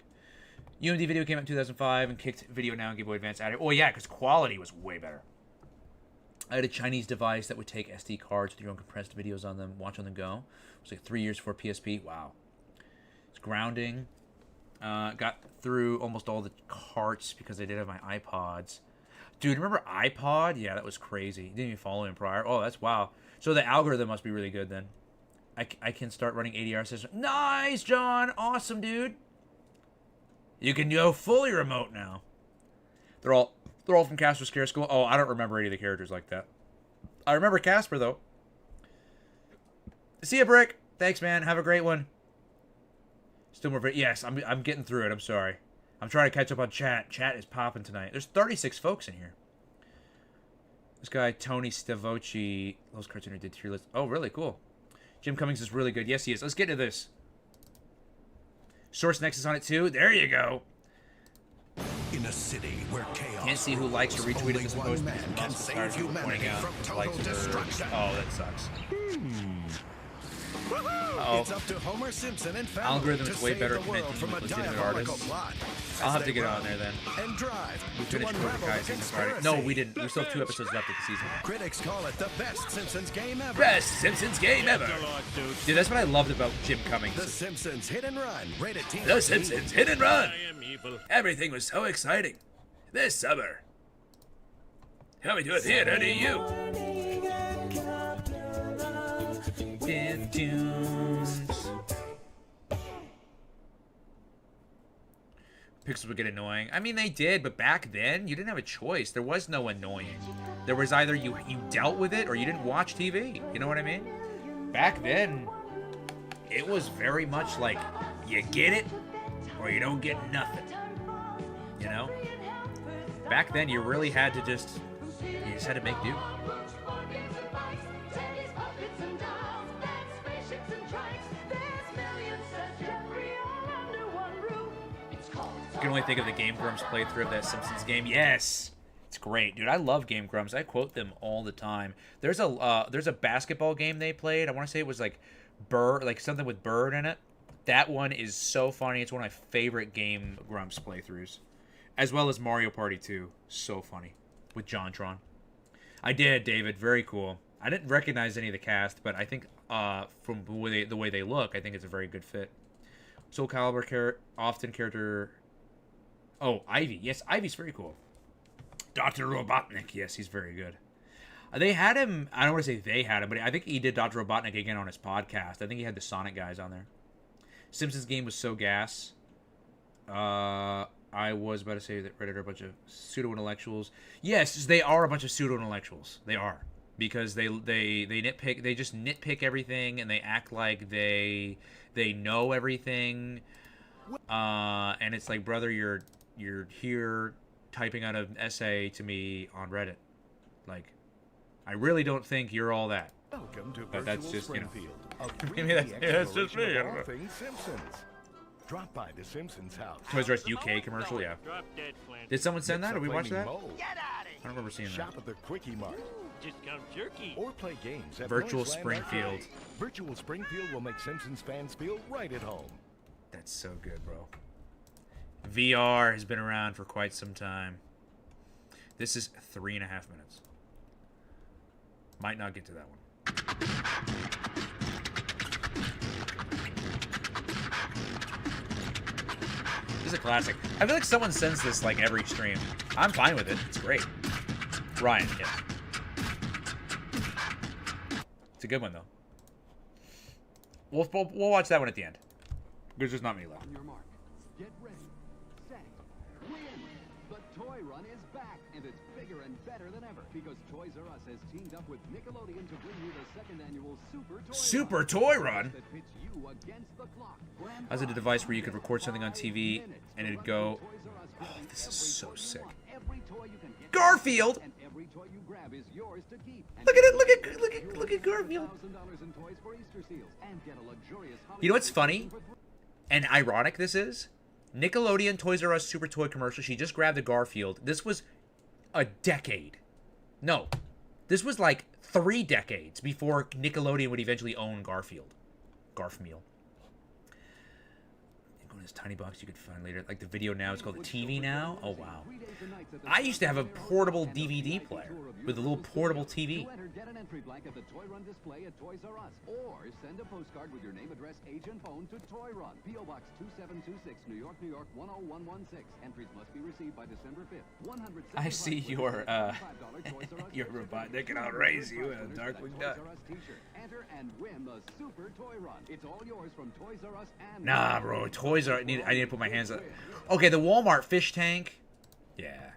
UMD video came out in 2005 and kicked Video Now and Game Boy Advance out of it. Oh yeah, because quality was way better. I had a Chinese device that would take SD cards with your own compressed videos on them, watch on the go. It was like 3 years before PSP. Wow. It's grounding. Got through almost all the carts because I did have my iPods. Dude, remember iPod? Yeah, that was crazy. Didn't even follow him prior. Oh, that's wow. So the algorithm must be really good then. I can start running ADR system. Nice, John. Awesome, dude. You can go fully remote now. They're all from Casper Scare School. Oh, I don't remember any of the characters like that. I remember Casper though. See ya, Brick. Thanks, man. Have a great one. Still more. Yes, I'm getting through it. I'm sorry. I'm trying to catch up on chat. Chat is popping tonight. There's 36 folks in here. This guy, Tony Stavoci, those cartoon did tier list. Oh, really? Cool. Jim Cummings is really good. Yes, he is. Let's get into this. Source Nexus on it, too. There you go. In a city where chaos can't see who likes or retweeted this post. Can save humanity from total destruction. Oh, that sucks. It's up to Homer Simpson and family algorithm is way better the world connecting from with a legitimate diabolical artists. plot. I'll have to get on there then. And drive We to finished unravel Cobra the Kai season Friday. conspiracy. No, we didn't. We still have 2 episodes left of the season. Critics call it the best Simpsons game ever. Best Simpsons game ever. Dude, that's what I loved about Jim Cummings. The Simpsons Hit and Run, rated T. The Simpsons Hit and Run. Everything was so exciting this summer. Coming to a theater near you. In tunes. Pixels would get annoying. I mean, they did, but back then, you didn't have a choice. There was no annoying. There was either you dealt with it or you didn't watch TV. You know what I mean? Back then, it was very much like, you get it or you don't get nothing. You know? Back then, you really had to you just had to make do. I can only think of the Game Grumps playthrough of that Simpsons game. Yes, it's great, dude. I love Game Grumps. I quote them all the time. There's a basketball game they played. I want to say it was like something with Bird in it. That one is so funny. It's one of my favorite Game Grumps playthroughs, as well as Mario Party 2. So funny with JonTron. I did, David. Very cool. I didn't recognize any of the cast, but I think from the way they look, I think it's a very good fit. Soul Calibur character. Oh, Ivy. Yes, Ivy's very cool. Dr. Robotnik. Yes, he's very good. They had him. I don't want to say they had him, but I think he did Dr. Robotnik again on his podcast. I think he had the Sonic guys on there. Simpsons game was so gas. I was about to say that Reddit are a bunch of pseudo-intellectuals. Yes, they are a bunch of pseudo-intellectuals. They are. Because they nitpick. They just nitpick everything, and they act like they know everything. And it's like, brother, you're here typing out an essay to me on Reddit. Like, I really don't think you're all that. Welcome to but that's just, you know. Maybe that's just me. I don't know. Things Simpsons. Drop by the Simpsons house. Toys R Us UK commercial, yeah. Did someone send that? Did we watch that? I don't remember seeing that. Shop at the Quickie Mart. Discount jerky. Or play games at Virtual Noisland Springfield. Arcade. Virtual Springfield will make Simpsons fans feel right at home. That's so good, bro. VR has been around for quite some time. This is 3.5 minutes. Might not get to that one. This is a classic. I feel like someone sends this like every stream. I'm fine with it. It's great. Ryan, yes. It's a good one though. We'll watch that one at the end. Because there's not many left. On your mark. Get ready. Set. Win. The Toy Run is back, and it's bigger and better than ever because Toys R Us has teamed up with Nickelodeon to bring you the second annual Super Toy Run. that pits you against the clock. Grand I was at a device where you could record something on TV minutes and to it'd run go. through Toys R Us, Oh, grabbing this is every so toy you sick. want. Every toy you can get Garfield. and every toy you grab is yours to keep. And Look at it! Look at Garfield. $1,000 in toys for Easter seals and get a luxurious You know what's funny and ironic? This is Nickelodeon Toys R Us Super Toy commercial. She just grabbed a Garfield. This was a decade. No, this was like 3 decades before Nickelodeon would eventually own Garfield. Garfmeal. Go to this tiny box you could find later. Like the video now, it's called the TV now. Oh wow. I used to have a portable DVD player with a little portable TV. Get an entry blank at the Toy Run display at Toys R Us, or send a postcard with your name, address, age, and phone to Toy Run, P.O. Box 2726, New York, New York 10116. Entries must be received by December 5th. I see your your robotic, and I'll raise you in a Darkwing Duck. Enter and win the Super Toy Run. It's all yours from Toys R Us and Nah, bro, Toys R Us. I need to put my hands up. Okay, the Walmart fish tank. Yeah,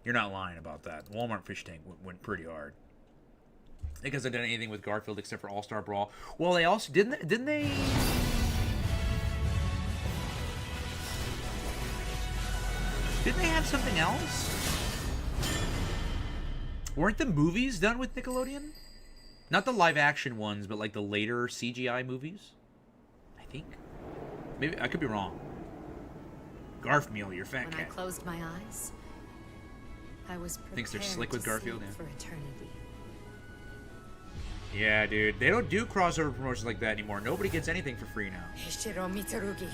you're not lying about that. Walmart fish tank went pretty hard. I guess I didn't anything with Garfield except for All-Star Brawl. Well, they also didn't they? Didn't they have something else? Weren't the movies done with Nickelodeon? Not the live-action ones, but like the later CGI movies. I think. Maybe I could be wrong. Garfmeal, you're fat When cat. I closed my eyes, I was Thinks they're prepared slick with to Garfield, sleep yeah. for eternity. Yeah, dude. They don't do crossover promotions like that anymore. Nobody gets anything for free now. Hishiro Mitsurugi.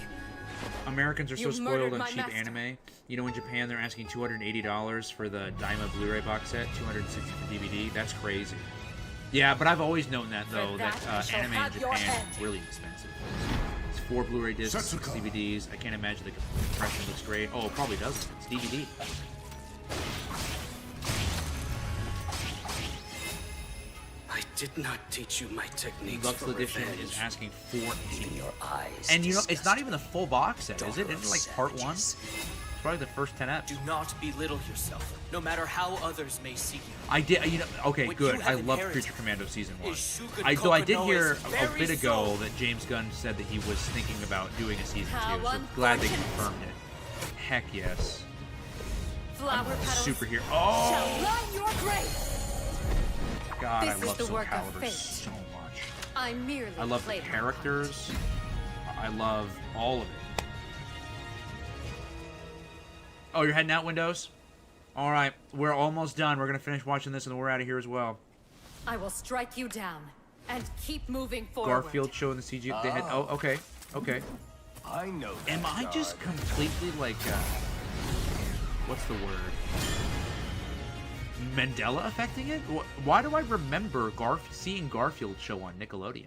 Americans are so You spoiled murdered on my cheap master. anime. You know, in Japan, they're asking $280 for the Daima Blu-ray box set, $260 for DVD. That's crazy. Yeah, but I've always known that, though, that anime in Japan is really expensive. It's 4 Blu-ray discs, 6 DVDs. I can't imagine the compression looks great. Oh, it probably doesn't. It's DVD. I did not teach you my techniques. Lux for Edition revenge. is asking $14. Even your eyes. And you know, it's not even the full box set, is it? Daughter Isn't it of like part 1? savages. It's probably the first 10 eps. Do not belittle yourself, no matter how others may see you. I did, you know, okay, What good. you I have love inherited Creature Commando Season 1. is Shugen Though I did Kokonoe's hear a very bit ago soul. that James Gunn said that he was thinking about doing a Season How 2, so glad they unfortunate. confirmed it. Heck yes. Flower petals Superhero. shall Oh! line your grave. God, This I is love the Soul work of Calibur fate. so much. I merely I love the played my characters. I love all of it. Oh, you're heading out, Windows? All right, we're almost done. We're going to finish watching this, and then we're out of here as well. part. I will strike you down and keep moving forward. Garfield showing the CG. They had. Oh, okay. Okay. I know that Am I just completely like, what's the word? Mandela affecting it? Why do I remember seeing Garfield show on Nickelodeon?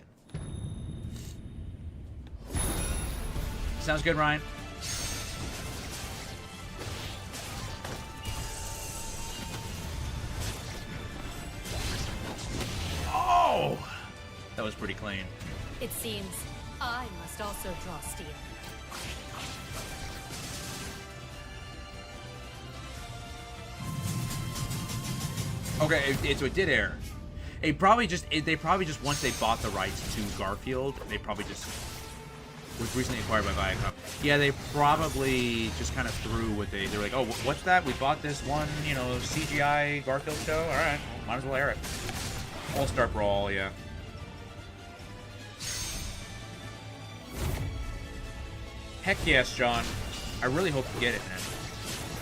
Sounds good, Ryan. Oh! That was pretty clean. It seems I must also draw steel. Okay, so it did air. They probably just once they bought the rights to Garfield, they probably just was recently acquired by Viacom. Yeah, they probably just kind of threw what they were like, oh, what's that? We bought this one, you know, CGI Garfield show. All right, well, might as well air it. All-Star Brawl, yeah. Heck yes, John. I really hope you get it, man.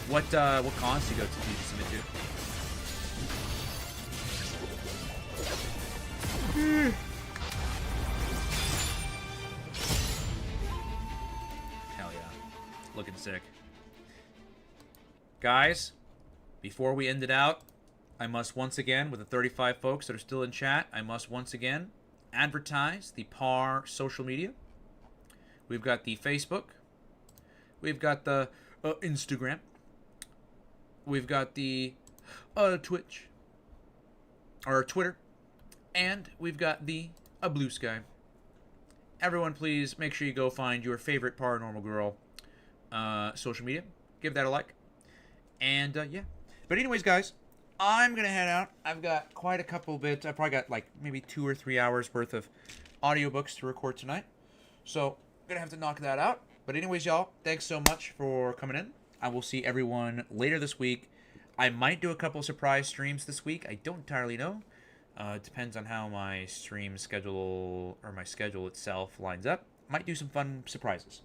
What cons do you go to? Did you submit to? Sick. Guys, before we end it out, I must once again, with the 35 folks that are still in chat, I must once again advertise the PAR social media. We've got the Facebook. We've got the Instagram. We've got the Twitch. Or Twitter. And we've got the Blue Sky. Everyone, please make sure you go find your favorite Paranormal Girl social media. Give that a like. And, yeah. But anyways, guys, I'm going to head out. I've got quite a couple bits. I probably got like maybe 2 or 3 hours worth of audiobooks to record tonight. So, I'm going to have to knock that out. But anyways, y'all, thanks so much for coming in. I will see everyone later this week. I might do a couple surprise streams this week. I don't entirely know. It depends on how my stream schedule or my schedule itself lines up. Might do some fun surprises.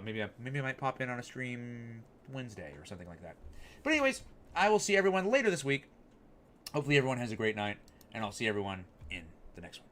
Maybe I might pop in on a stream Wednesday or something like that. But anyways, I will see everyone later this week. Hopefully everyone has a great night, and I'll see everyone in the next one.